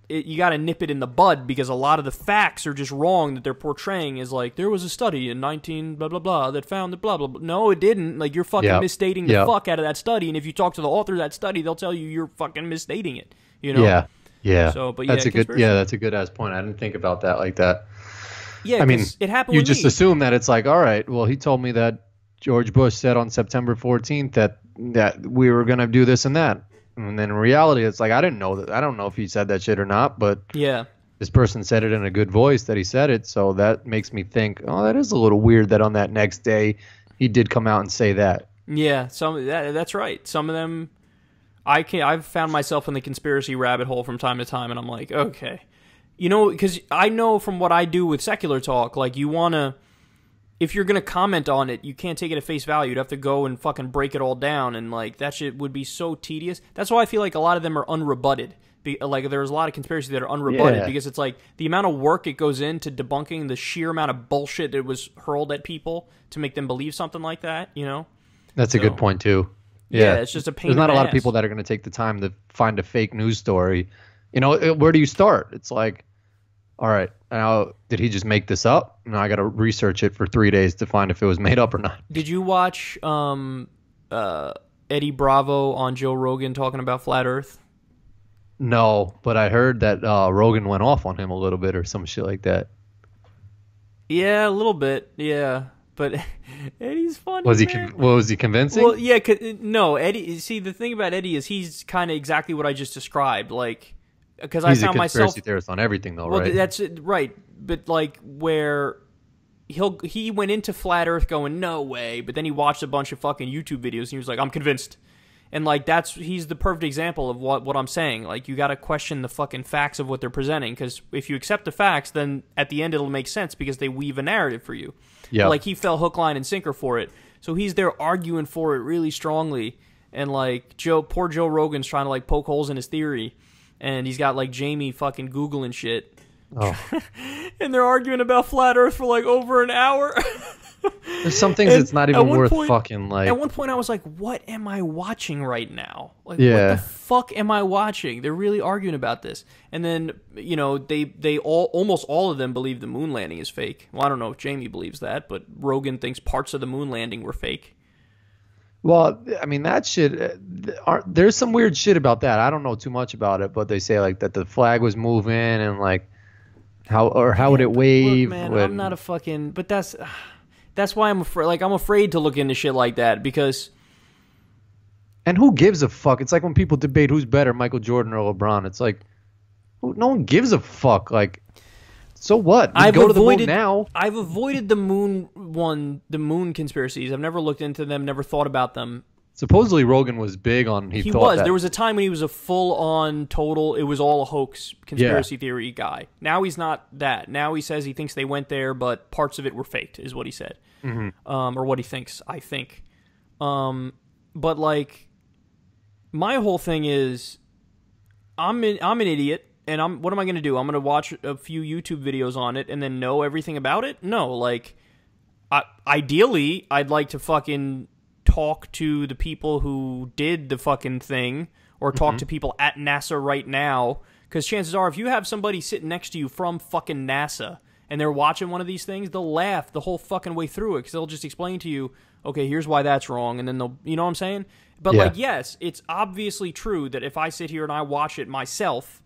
you got to nip it in the bud because a lot of the facts are just wrong that they're portraying as like, there was a study in 19 blah, blah, blah that found that blah, blah, blah. No, it didn't. Like, you're fucking misstating the fuck out of that study. And if you talk to the author of that study, they'll tell you you're fucking misstating it, you know? Yeah. Yeah, So, but yeah, that's a good ass point. I didn't think about that like that. Yeah, I mean, it happened you with just me. assume that it's like, all right, well, he told me that George Bush said on September 14th that we were gonna do this and that, and then in reality, it's like I didn't know that. I don't know if he said that shit or not, but Yeah. this person said it in a good voice that he said it, so that makes me think, oh, that is a little weird that on that next day he did come out and say that. Yeah, that's right. Some of them, I've found myself in the conspiracy rabbit hole from time to time, and I'm like, okay, because I know from what I do with secular talk, like if you're gonna comment on it, you can't take it at face value. You'd have to go and fucking break it all down, and like that shit would be so tedious. That's why I feel like a lot of them are unrebutted. Like there's a lot of conspiracies that are unrebutted because it's like the amount of work it goes into debunking the sheer amount of bullshit that was hurled at people to make them believe something like that. That's a good point too. Yeah, it's just a pain. There's not a lot of ass. people that are going to take the time to find a fake news story. Where do you start? It's like, all right, now did he just make this up? Now I got to research it for 3 days to find if it was made up or not. Did you watch Eddie Bravo on Joe Rogan talking about flat Earth? No, but I heard that Rogan went off on him a little bit or some shit like that. Yeah, a little bit. Yeah, but Eddie's funny. Was he convincing? Well, yeah. No, Eddie. See, the thing about Eddie is he's kind of exactly what I just described. Like, because I found myself. He's a conspiracy theorist on everything, though, right? That's right. But like, where he went into flat Earth going no way, but then he watched a bunch of fucking YouTube videos and he was like, I'm convinced. And like he's the perfect example of what I'm saying. Like you got to question the fucking facts of what they're presenting, because if you accept the facts, then at the end it'll make sense because they weave a narrative for you. Yeah. Like he fell hook, line, and sinker for it, so he's there arguing for it really strongly. And like poor Joe Rogan's trying to like poke holes in his theory, and he's got like Jamie fucking Googling shit. Oh. And they're arguing about flat Earth for like over an hour. There's some things it's not even worth fucking like. At one point, I was like, "What am I watching right now? Like, what the fuck am I watching?" They're really arguing about this, and then they almost all of them believe the moon landing is fake. Well, I don't know if Jamie believes that, but Rogan thinks parts of the moon landing were fake. Well, I mean that shit. There's some weird shit about that. I don't know too much about it, but they say like that the flag was moving and like how would it wave? Look, man, I'm not a fucking. But that's why I'm afraid. Like I'm afraid to look into shit like that because. And who gives a fuck? It's like when people debate who's better, Michael Jordan or LeBron. It's like, no one gives a fuck. Like, so what? Go to the moon now. I've avoided the moon conspiracies. I've never looked into them. Never thought about them. Supposedly Rogan was big on. He thought was. That. There was a time when he was a full-on total. It was all a hoax conspiracy theory guy. Now he's not that. Now he says he thinks they went there, but parts of it were faked. Is what he said, or what he thinks. I think, but like, my whole thing is, I'm an idiot, and what am I going to do? I'm going to watch a few YouTube videos on it and then know everything about it? No, like, ideally, I'd like to fucking talk to the people who did the fucking thing, or talk to people at NASA right now, because chances are if you have somebody sitting next to you from fucking NASA and they're watching one of these things, they'll laugh the whole fucking way through it, because they'll just explain to you, okay, here's why that's wrong, and then they'll, you know what I'm saying? But like, yes, it's obviously true that if I sit here and I watch it myself,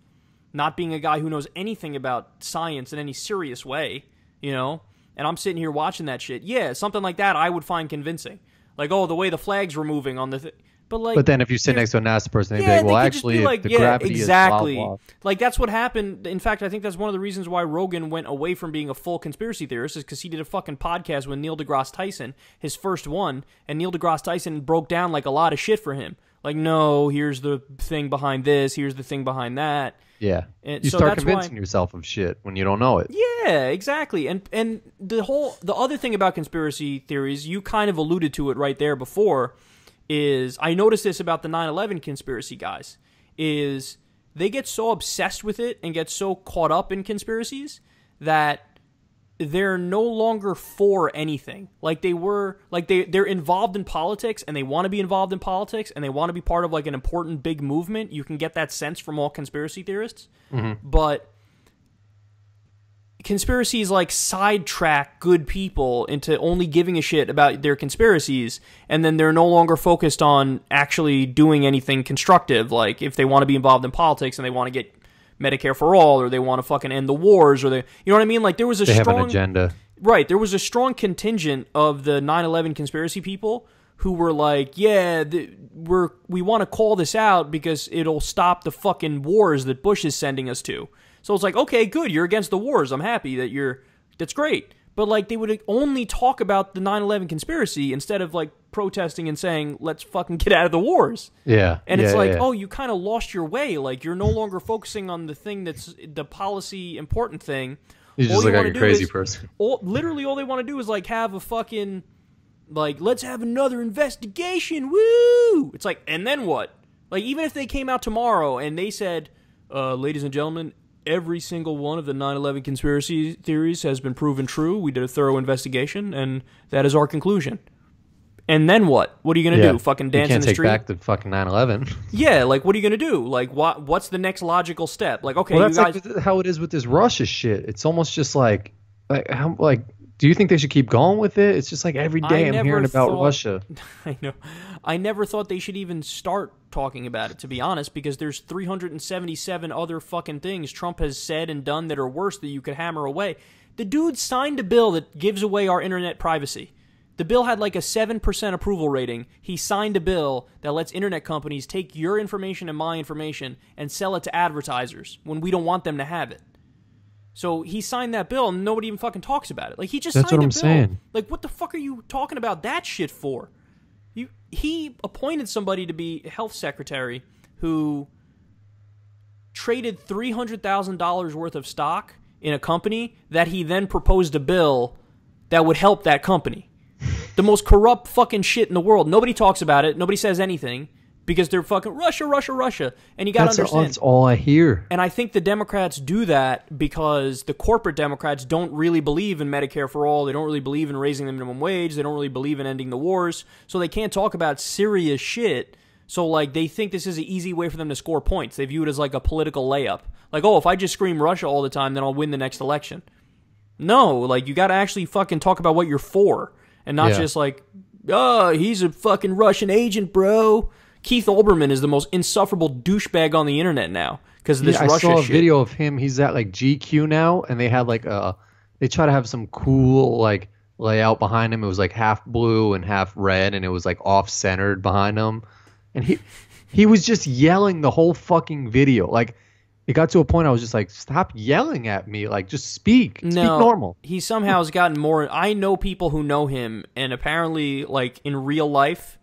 not being a guy who knows anything about science in any serious way, and I'm sitting here watching that shit, something like that I would find convincing. Like, oh, the way the flags were moving on the but then if you sit next to a NASA person, they'd be like, well, actually, the gravity is blah, blah. Like, that's what happened. In fact, I think that's one of the reasons why Rogan went away from being a full conspiracy theorist, is because he did a fucking podcast with Neil deGrasse Tyson, his first one, and Neil deGrasse Tyson broke down, like, a lot of shit for him. Like, no, here's the thing behind this, here's the thing behind that. Yeah. You start convincing yourself of shit when you don't know it. Yeah, exactly. And the other thing about conspiracy theories, you kind of alluded to it right there before, is I noticed this about the 9/11 conspiracy guys, is they get so obsessed with it and get so caught up in conspiracies that they're no longer for anything. Like they were, like they're involved in politics, and they want to be involved in politics, and they want to be part of like an important big movement. You can get that sense from all conspiracy theorists. But conspiracies like sidetrack good people into only giving a shit about their conspiracies, and then they're no longer focused on actually doing anything constructive. Like if they want to be involved in politics and they want to get Medicare for all, or they want to fucking end the wars, or you know what I mean? Like there was a They strong have an agenda. Right, there was a strong contingent of the 9/11 conspiracy people who were like, yeah, we want to call this out because it'll stop the fucking wars that Bush is sending us to. So it's like, okay, good, you're against the wars. I'm happy that that's great. But like they would only talk about the 9/11 conspiracy instead of like protesting and saying, let's fucking get out of the wars. Yeah. And it's like, yeah. oh, you kind of lost your way. Like you're no longer focusing on the thing that's the policy important thing. You just look like a crazy person. Literally all they want to do is like have a fucking, like, let's have another investigation. Woo! It's like, and then what? Like even if they came out tomorrow and they said, ladies and gentlemen, every single one of the 9/11 conspiracy theories has been proven true. We did a thorough investigation, and that is our conclusion. And then what? What are you going to do? Fucking dance in the street? You can't take back the fucking 9/11. Yeah, like, what are you going to do? Like, what's the next logical step? Like, okay, well, you that's guys... like how it is with this Russia shit. It's almost just like do you think they should keep going with it? It's just like every day I'm hearing about Russia. I know. I never thought they should even start talking about it, to be honest, because there's 377 other fucking things Trump has said and done that are worse that you could hammer away. The dude signed a bill that gives away our internet privacy. The bill had like a 7% approval rating. He signed a bill that lets internet companies take your information and my information and sell it to advertisers when we don't want them to have it. So he signed that bill and nobody even fucking talks about it. Like he just That's signed what a I'm bill. saying. Like what the fuck are you talking about that shit for? He appointed somebody to be health secretary who traded $300,000 worth of stock in a company that he then proposed a bill that would help that company. The most corrupt fucking shit in the world. Nobody talks about it. Nobody says anything because they're fucking Russia, Russia, Russia. And you got to understand. That's all I hear. And I think the Democrats do that because the corporate Democrats don't really believe in Medicare for all. They don't really believe in raising the minimum wage. They don't really believe in ending the wars. So they can't talk about serious shit. So, like, they think this is an easy way for them to score points. They view it as like a political layup. Like, oh, if I just scream Russia all the time, then I'll win the next election. No, like, you got to actually fucking talk about what you're for. And not just like, oh, he's a fucking Russian agent, bro. Keith Olbermann is the most insufferable douchebag on the internet now because of this Russia shit. I saw a video of him. He's at like GQ now, and they had like they try to have some cool like layout behind him. It was like half blue and half red, and it was like off-centered behind him. And he was just yelling the whole fucking video. Like it got to a point I was just like, stop yelling at me. Like just speak. Speak normal. He somehow has gotten more. I know people who know him, and apparently, like in real life,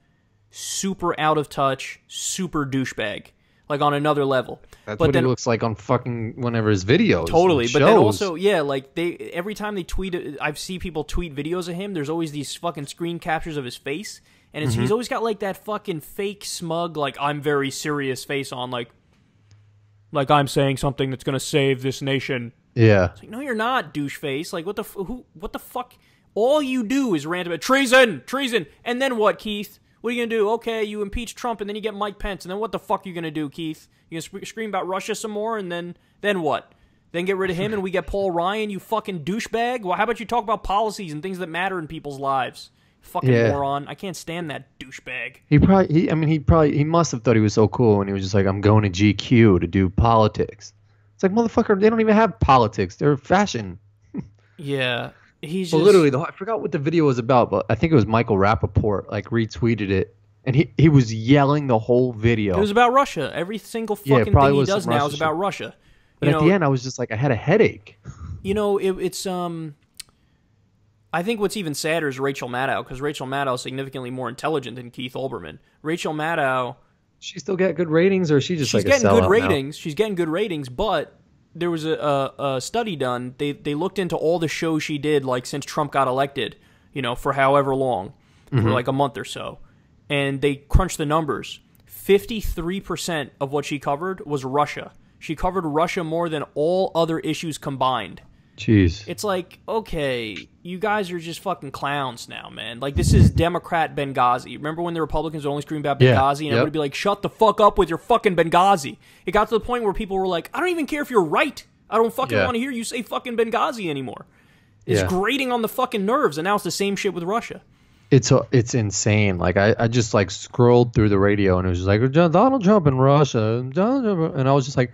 super out of touch, super douchebag, like on another level. That's what he looks like on fucking whenever his videos. Totally, but then also, yeah, like every time they tweet, I've seen people tweet videos of him. There's always these fucking screen captures of his face, and he's always got like that fucking fake smug, like I'm very serious face on, like I'm saying something that's gonna save this nation. Yeah. It's like, no, you're not, douche face. Like what the fuck? All you do is rant about treason, and then what, Keith? What are you going to do? Okay, you impeach Trump, and then you get Mike Pence, and then what the fuck are you going to do, Keith? You going to scream about Russia some more, and then what? Then get rid of him, and we get Paul Ryan, you fucking douchebag? Well, how about you talk about policies and things that matter in people's lives? Fucking moron. I can't stand that douchebag. He must have thought he was so cool, and he was just like, I'm going to GQ to do politics. It's like, motherfucker, they don't even have politics. They're fashion. Yeah. He's just... literally, I forgot what the video was about, but I think it was Michael Rappaport like retweeted it, and he was yelling the whole video. It was about Russia. Every single fucking thing he does now is about Russia. But at the end, I was just like, I had a headache. You know, it's I think what's even sadder is Rachel Maddow, because Rachel Maddow is significantly more intelligent than Keith Olbermann. Rachel Maddow, she still get good ratings, or she just she's like getting a sellout good ratings. Now? She's getting good ratings, but there was a study done. They looked into all the shows she did, like since Trump got elected, you know, for however long, for like a month or so, and they crunched the numbers. 53% of what she covered was Russia. She covered Russia more than all other issues combined. Jeez. It's like, okay, you guys are just fucking clowns now, man. Like, this is Democrat Benghazi. Remember when the Republicans would only scream about Benghazi and everybody would be like, shut the fuck up with your fucking Benghazi. It got to the point where people were like, I don't even care if you're right. I don't fucking want to hear you say fucking Benghazi anymore. It's grating on the fucking nerves, and now it's the same shit with Russia. It's insane. Like, I just, like, scrolled through the radio, and it was just like, Donald Trump in Russia, and I was just like,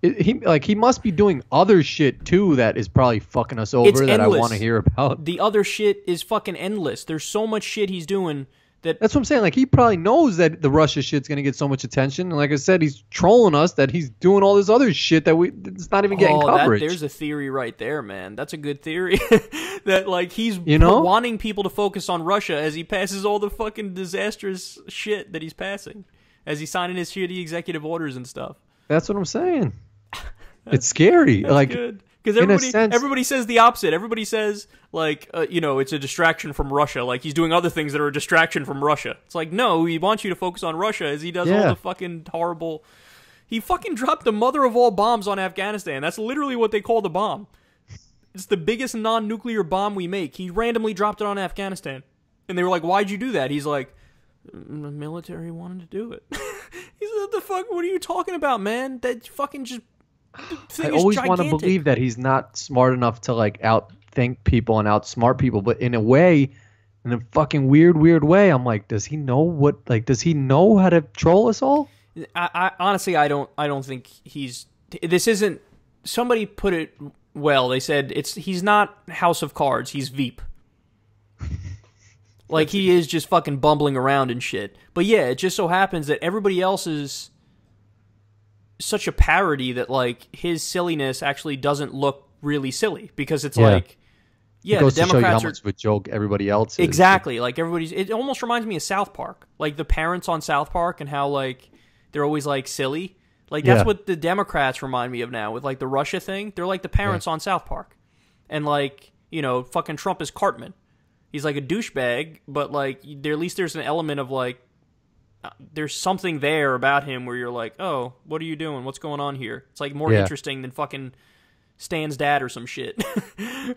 he must be doing other shit too that is probably fucking us It's over that I endless. want to hear about. The other shit is fucking endless. There's so much shit he's doing that. That's what I'm saying. Like, he probably knows that the Russia shit's gonna get so much attention, and like I said, he's trolling us that he's doing all this other shit that it's not even getting coverage. There's a theory right there, man. That's a good theory. That like he's wanting people to focus on Russia as he passes all the fucking disastrous shit that he's passing, as he's signing his shitty executive orders and stuff. That's what I'm saying. It's scary. That's like, good. Because everybody says the opposite. Everybody says, like, it's a distraction from Russia. Like, he's doing other things that are a distraction from Russia. It's like, no, he wants you to focus on Russia as he does all the fucking horrible... He fucking dropped the mother of all bombs on Afghanistan. That's literally what they call the bomb. It's the biggest non-nuclear bomb we make. He randomly dropped it on Afghanistan. And they were like, why'd you do that? He's like, the military wanted to do it. He said, what the fuck? What are you talking about, man? That fucking just... I always want to believe that he's not smart enough to like outthink people and outsmart people, but in a fucking weird way, I'm like, does he know does he know how to troll us all? I honestly, I don't think this isn't, somebody put it well. They said he's not House of Cards, he's Veep. Like, he is just fucking bumbling around and shit. But yeah, it just so happens that everybody else is such a parody that like his silliness actually doesn't look really silly, because it's like, yeah, the Democrats to show you how much of a joke everybody else is. Exactly. Like, it almost reminds me of South Park, like the parents on South Park and how like they're always like silly. Like, that's what the Democrats remind me of now with like the Russia thing. They're like the parents on South Park, and like, fucking Trump is Cartman. He's like a douchebag, but like at least there's an element of like, there's something there about him where you're like, oh, what are you doing? What's going on here? It's like more interesting than fucking Stan's dad or some shit.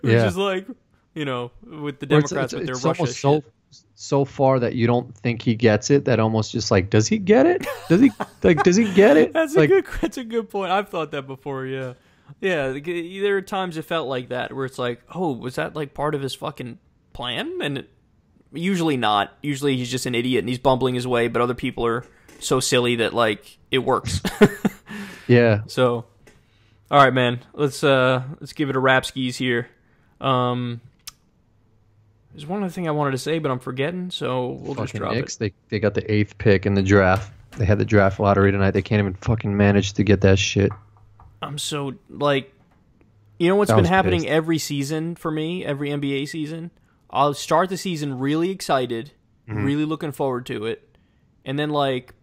Which is like, with the Democrats with their Russia shit. So far that you don't think he gets it, that almost just like, does he get it? Does he get it? That's a good point. I've thought that before, yeah. Yeah, there are times it felt like that where it's like, oh, was that like part of his fucking plan? And usually not. Usually he's just an idiot and he's bumbling his way, but other people are so silly that like it works. Yeah. So, all right, man. Let's give it a rap skis here. There's one other thing I wanted to say, but I'm forgetting, so we'll just drop Knicks, it. They got the 8th pick in the draft. They had the draft lottery tonight. They can't even fucking manage to get that shit. I'm so like, what's been happening every season for me, every NBA season? I'll start the season really excited, really looking forward to it, and then like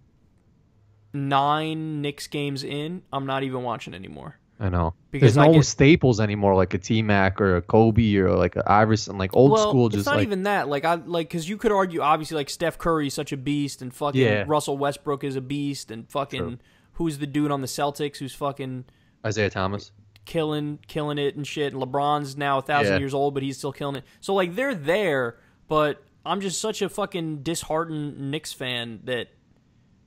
9 Knicks games in, I'm not even watching anymore. I know. Because there's no staples anymore, like a T-Mac or a Kobe or like a Iverson, like old school. Just it's not even that. Because you could argue, obviously, like Steph Curry's such a beast, and fucking Russell Westbrook is a beast, and fucking who's the dude on the Celtics who's fucking Isaiah Thomas. Killing it and shit. And LeBron's now 1,000 years old, but he's still killing it. So like they're there, but I'm just such a fucking disheartened Knicks fan that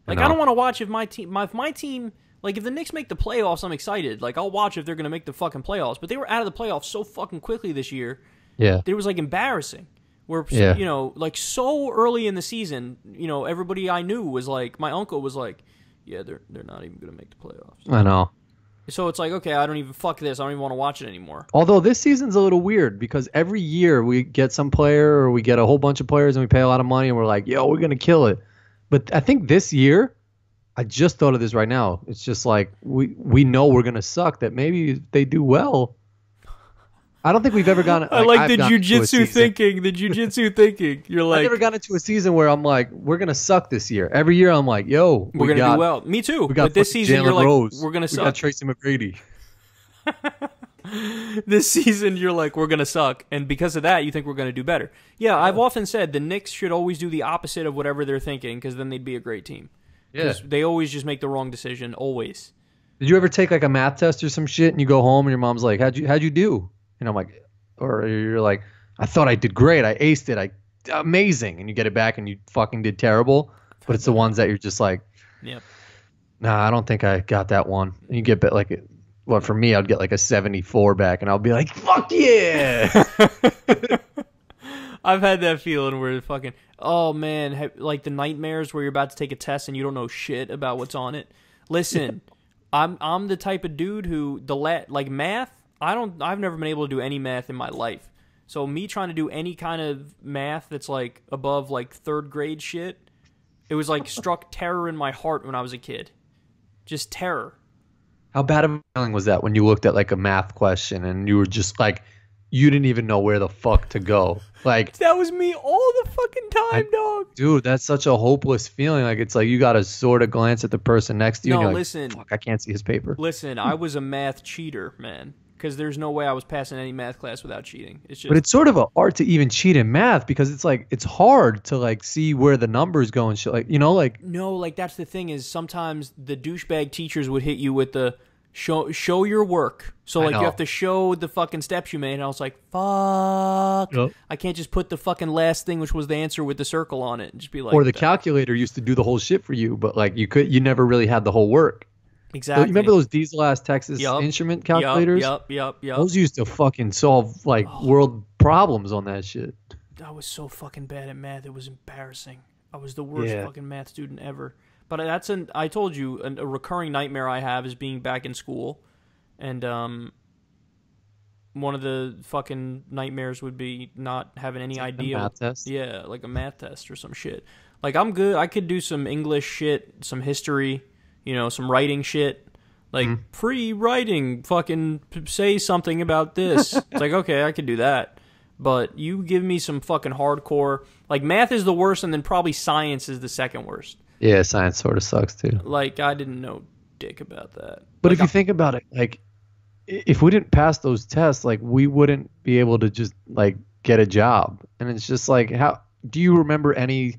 like I don't want to watch if my team like if the Knicks make the playoffs, I'm excited. Like I'll watch if they're gonna make the fucking playoffs. But they were out of the playoffs so fucking quickly this year. Yeah, it was like embarrassing. Where like so early in the season, everybody I knew was like, my uncle was like, yeah, they're not even gonna make the playoffs. I know. So it's like, okay, I don't even fuck this. I don't even want to watch it anymore. Although this season's a little weird because every year we get some player or we get a whole bunch of players and we pay a lot of money and we're like, yo, we're going to kill it. But I think this year, I just thought of this right now. It's just like we know we're going to suck, that maybe if they do well. I don't think we've ever gone. I like the jujitsu thinking. The jujitsu thinking. You're like, I've never gotten into a season where I'm like, we're gonna suck this year. Every year I'm like, yo, we're gonna do well. Me too. But this season Jalen you're like, Rose. we're gonna suck. We got Tracy McGrady. This season you're like, we're gonna suck, and because of that, you think we're gonna do better. Yeah, I've often said the Knicks should always do the opposite of whatever they're thinking, because then they'd be a great team. Yeah, they always just make the wrong decision. Always. Did you ever take like a math test or some shit, and you go home and your mom's like, how'd you do? And I'm like. Or you're like, I thought I did great. I aced it. Amazing. And you get it back and you fucking did terrible. But it's the ones that you're just like, yep. Nah, I don't think I got that one. And you get like, well, for me, I'd get like a 74 back and I'll be like, fuck yeah. I've had that feeling where fucking, oh man, like the nightmares where you're about to take a test and you don't know shit about what's on it. Listen, I'm the type of dude who like math. I've never been able to do any math in my life. So me trying to do any kind of math that's like above like third grade shit, it was like struck terror in my heart when I was a kid. Just terror. How bad of a feeling was that when you looked at like a math question and you were just like, you didn't even know where the fuck to go? Like, that was me all the fucking time, dog. Dude, that's such a hopeless feeling. Like, it's like you got to sort of glance at the person next to you. No, and you're listen. Like, fuck, I can't see his paper. Listen, I was a math cheater, man. Because there's no way I was passing any math class without cheating. It's just. But it's sort of an art to even cheat in math because it's like it's hard to like see where the numbers go and shit. Like, you know, like no, like that's the thing is sometimes the douchebag teachers would hit you with the show your work. So like you have to show the fucking steps you made. And I was like, fuck, yep. I can't just put the fucking last thing, which was the answer with the circle on it, and just be like. Or the calculator used to do the whole shit for you, but like you never really had the whole work. Exactly. So you remember those Diesel-ass Texas Instrument calculators? Yep. Those used to fucking solve like world problems on that shit. I was so fucking bad at math. It was embarrassing. I was the worst fucking math student ever. But I told you, a recurring nightmare I have is being back in school. And one of the fucking nightmares would be not having any idea. A math test? Yeah, like a math test or some shit. Like, I'm good. I could do some English shit, some history, you know, some writing shit. Like, free writing, fucking say something about this. It's like, okay, I could do that. But you give me some fucking hardcore. Like, math is the worst, and then probably science is the second worst. Yeah, science sort of sucks, too. Like, I didn't know dick about that. But like, if you think about it, like, if we didn't pass those tests, like, we wouldn't be able to just, like, get a job. And it's just like, how do you remember any...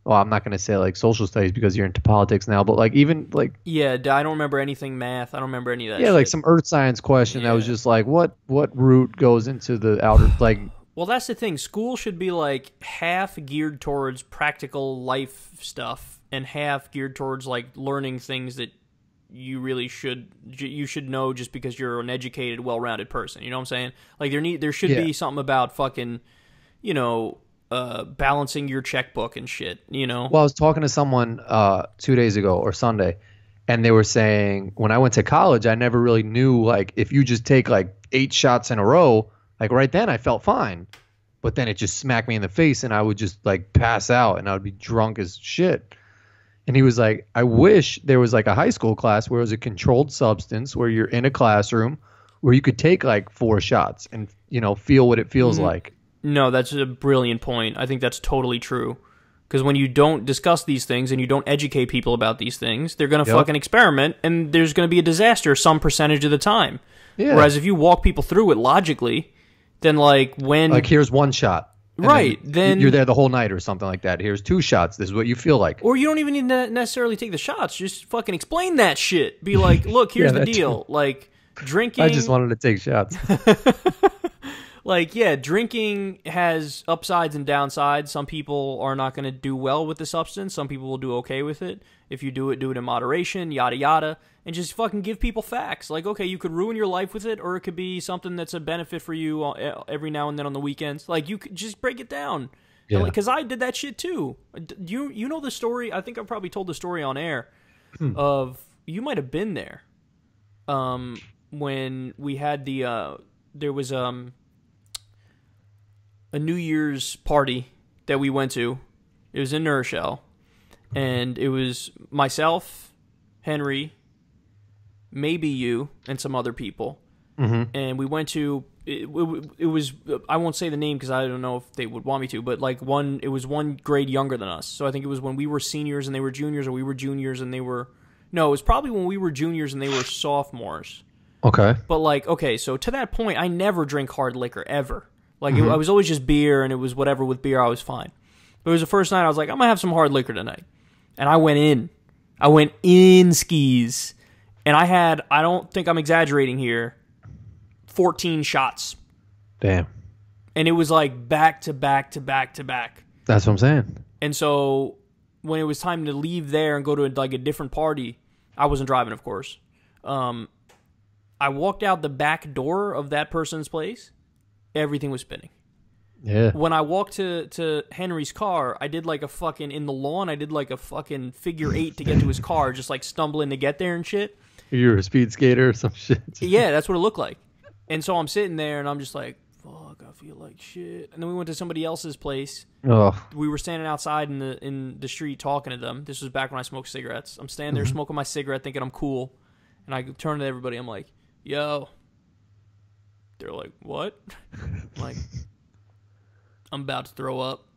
Well, I'm not going to say like social studies because you're into politics now, but like even like yeah, I don't remember anything math. I don't remember any of that. Yeah, shit. Like some earth science question that was just like what root goes into the outer like. Well, that's the thing. School should be like half geared towards practical life stuff and half geared towards like learning things that you really should know just because you're an educated, well-rounded person. You know what I'm saying? Like there should be something about fucking, you know. Balancing your checkbook and shit, you know? Well, I was talking to someone 2 days ago or Sunday, and they were saying when I went to college, I never really knew, like, if you just take, like, 8 shots in a row, like, right then I felt fine. But then it just smacked me in the face, and I would just, like, pass out, and I would be drunk as shit. And he was like, I wish there was, like, a high school class where it was a controlled substance, where you're in a classroom, where you could take, like, 4 shots and, you know, feel what it feels like. No, that's a brilliant point. I think that's totally true. Because when you don't discuss these things and you don't educate people about these things, they're going to fucking experiment, and there's going to be a disaster some percentage of the time. Yeah. Whereas if you walk people through it logically, then like when... Like, here's 1 shot. Right. Then you're there the whole night or something like that. Here's 2 shots. This is what you feel like. Or you don't even need to necessarily take the shots. Just fucking explain that shit. Be like, look, here's the deal. Too. Like, drinking... I just wanted to take shots. Like, yeah, drinking has upsides and downsides. Some people are not going to do well with the substance. Some people will do okay with it. If you do it in moderation, yada, yada. And just fucking give people facts. Like, okay, you could ruin your life with it, or it could be something that's a benefit for you every now and then on the weekends. Like, you could just break it down. Yeah. Because I did that shit, too. You know the story? I think I probably told the story on air of... You might have been there. When we had the... there was... a New Year's party that we went to. It was in New Rochelle. And it was myself, Henry, maybe you, and some other people. Mm-hmm. And we went to... It was... I won't say the name because I don't know if they would want me to, but like it was 1 grade younger than us. So I think it was when we were seniors and they were juniors, or we were juniors and they were... No, it was probably when we were juniors and they were sophomores. Okay. But like, okay, so to that point, I never drink hard liquor, ever. Like, I was always just beer, and it was whatever with beer, I was fine. But it was the first night I was like, I'm going to have some hard liquor tonight. And I went in. I went in skis. And I had, I don't think I'm exaggerating here, 14 shots. Damn. And it was like back to back to back to back. That's what I'm saying. And so when it was time to leave there and go to like a different party, I wasn't driving, of course. I walked out the back door of that person's place. Everything was spinning. Yeah. When I walked to Henry's car, I did like a fucking, in the lawn, I did like a fucking figure 8 to get to his car, just like stumbling to get there and shit. You're a speed skater or some shit. Yeah, that's what it looked like. And so I'm sitting there, and I'm just like, fuck, I feel like shit. And then we went to somebody else's place. Oh. We were standing outside in the street talking to them. This was back when I smoked cigarettes. I'm standing there smoking my cigarette, thinking I'm cool. And I turn to everybody. I'm like, yo. They're like, what? I'm like, I'm about to throw up.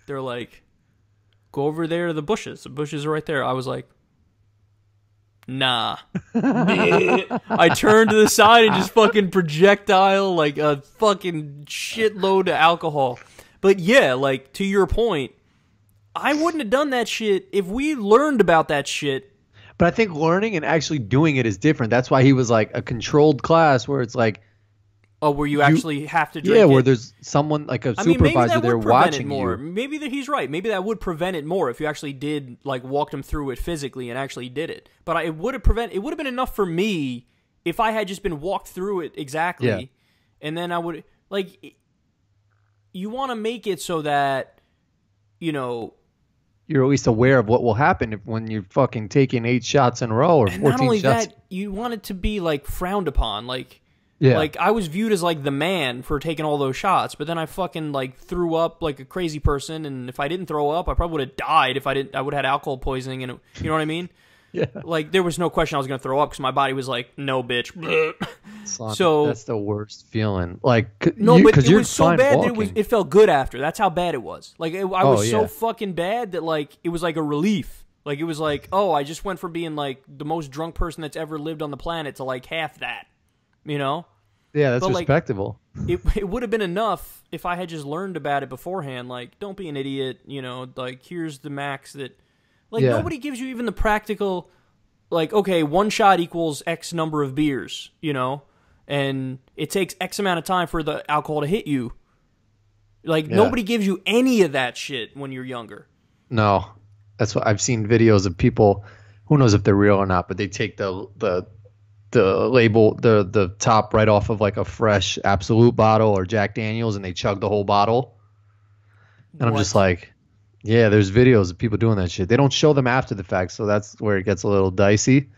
They're like, go over there to the bushes. The bushes are right there. I was like, nah. I turned to the side and just fucking projectile like a fucking shitload of alcohol. But yeah, like, to your point, I wouldn't have done that shit if we learned about that shit. But I think learning and actually doing it is different. That's why he was like a controlled class where it's like, oh, where you actually have to drink yeah, it. where there's someone like a supervisor there watching more. you. Maybe that he's right. Maybe that would prevent it more if you actually did like walked him through it physically and actually did it. But it would have been enough for me if I had just been walked through it exactly, Yeah. and then I would like. You want to make it so that, you know, you're at least aware of what will happen when you're fucking taking 8 shots in a row or 14 shots. And not only that, you want it to be like frowned upon, like. Yeah. Like, I was viewed as, like, the man for taking all those shots, but then I fucking, like, threw up like a crazy person, and if I didn't throw up, I probably would have died if I didn't. I would have had alcohol poisoning, and you know what I mean? Yeah. Like, there was no question I was going to throw up because my body was like, no, bitch. Son, So that's the worst feeling. Like, no, but it you're was so fine bad walking. that it felt good after. That's how bad it was. Like, I was so yeah. fucking bad that, like, it was like a relief. Like, it was like, oh, I just went from being, like, the most drunk person that's ever lived on the planet to, like, half that. You know? Yeah, that's But, like, respectable. It would have been enough if I had just learned about it beforehand. Like, don't be an idiot. You know, like, here's the max that... Like, Yeah. nobody gives you even the practical... Like, okay, 1 shot equals X number of beers, you know? And it takes X amount of time for the alcohol to hit you. Like, nobody gives you any of that shit when you're younger. No. That's what I've seen videos of people... Who knows if they're real or not, but they take the label, the top right off of like a fresh Absolute bottle or Jack Daniels, and they chug the whole bottle. And I'm just like, yeah, there's videos of people doing that shit. They don't show them after the fact, so that's where it gets a little dicey.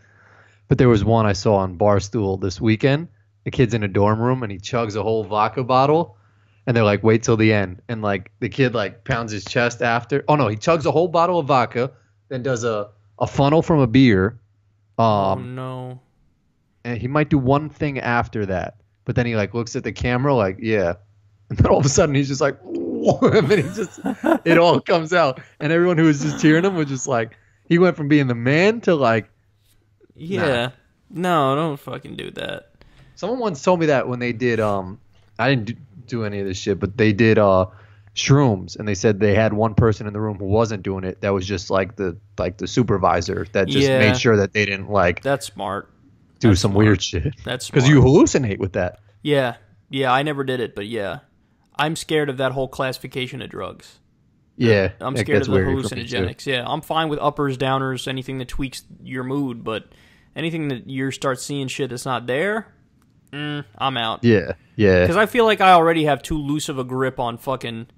But there was one I saw on Barstool this weekend. The kid's in a dorm room, and he chugs a whole vodka bottle, and they're like, wait till the end. And like the kid like pounds his chest after. Oh no, he chugs a whole bottle of vodka, then does a funnel from a beer. Oh no. And he might do one thing after that, but then he like looks at the camera like, yeah, and then all of a sudden he's just like, and then he just, it all comes out, and everyone who was just cheering him was just like, he went from being the man to like, yeah, no, don't fucking do that. Someone once told me that when they did, I didn't do any of this shit, but they did shrooms, and they said they had one person in the room who wasn't doing it. That was just like the supervisor that just made sure that they didn't like. That's smart. Do some weird shit. That's because you hallucinate with that. Yeah, I never did it, but yeah, I'm scared of that whole classification of drugs. Yeah, I'm scared of the hallucinogenics. Yeah, I'm fine with uppers, downers, anything that tweaks your mood, but anything that you start seeing shit that's not there, I'm out. Yeah. Because I feel like I already have too loose of a grip on fucking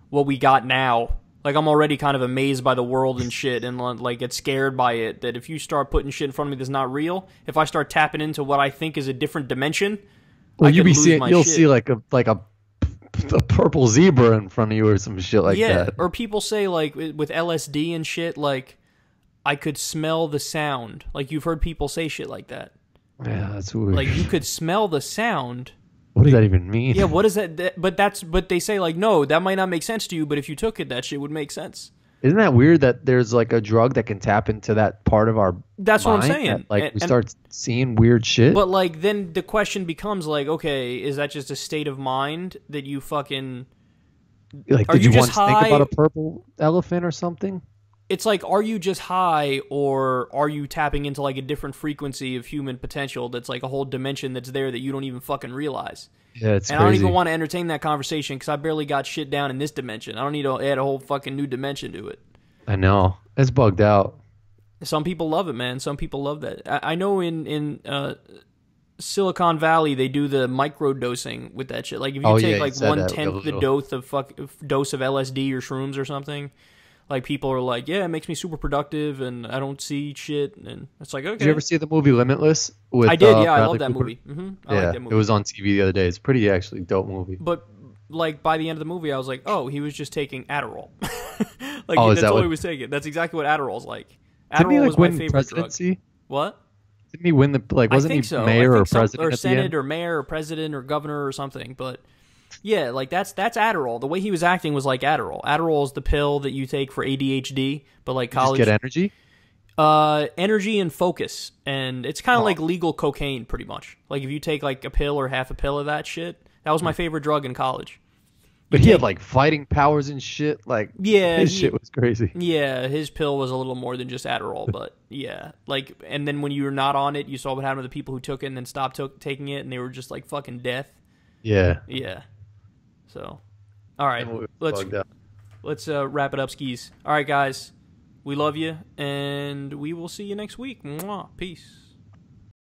what we got now. Like, I'm already kind of amazed by the world and shit and, like, get scared by it, that if you start putting shit in front of me that's not real, if I start tapping into what I think is a different dimension, you'll see, like, a purple zebra in front of you or some shit like that. Yeah, or people say, like, with LSD and shit, like, I could smell the sound. Like, you've heard people say shit like that. Yeah, that's weird. Like, you could smell the sound... What does that even mean? Yeah, what is that? But they say, like, no, that might not make sense to you, but if you took it, that shit would make sense. Isn't that weird that there's, like, a drug that can tap into that part of our That's mind what I'm saying. That, we start seeing weird shit? But, like, then the question becomes, like, okay, is that just a state of mind that you fucking... Like, did you once think about a purple elephant or something? It's like, are you just high, or are you tapping into, like, a different frequency of human potential that's, like, a whole dimension that's there that you don't even fucking realize? Yeah, it's crazy. I don't even want to entertain that conversation because I barely got shit down in this dimension. I don't need to add a whole fucking new dimension to it. I know. It's bugged out. Some people love it, man. Some people love that. I know in Silicon Valley, they do the micro dosing with that shit. Like, if you take, like, 1/10 the dose of LSD or shrooms or something... Like, people are like, yeah, it makes me super productive, and I don't see shit, and it's like, okay. Did you ever see the movie Limitless? With I did, yeah, I Bradley love that Cooper? movie. I Yeah, like that movie. it was on TV the other day. It's a pretty actually dope movie. But, like, by the end of the movie, I was like, oh, he was just taking Adderall. Like, Oh, is that's that all what- he was taking. That's exactly what Adderall's like. Didn't he Adderall like was my win favorite presidency? drug. What? Didn't he win the like? Wasn't I think he so. mayor I or think so, president or at the senate end? or mayor or president or governor or something? But yeah, like that's Adderall. The way he was acting was like Adderall. Adderall is the pill that you take for ADHD, but like Just college get energy. energy and focus, and it's kind of like legal cocaine, pretty much. Like if you take like a pill or half a pill of that shit, that was my favorite drug in college. But he had like fighting powers and shit. Like his shit was crazy. Yeah, his pill was a little more than just Adderall, but yeah, like, and then when you were not on it, you saw what happened to the people who took it and then stopped taking it, and they were just like fucking death. Yeah. Yeah. So, all right, let's wrap it up, skis. All right, guys, we love you, and we will see you next week. Mwah. Peace.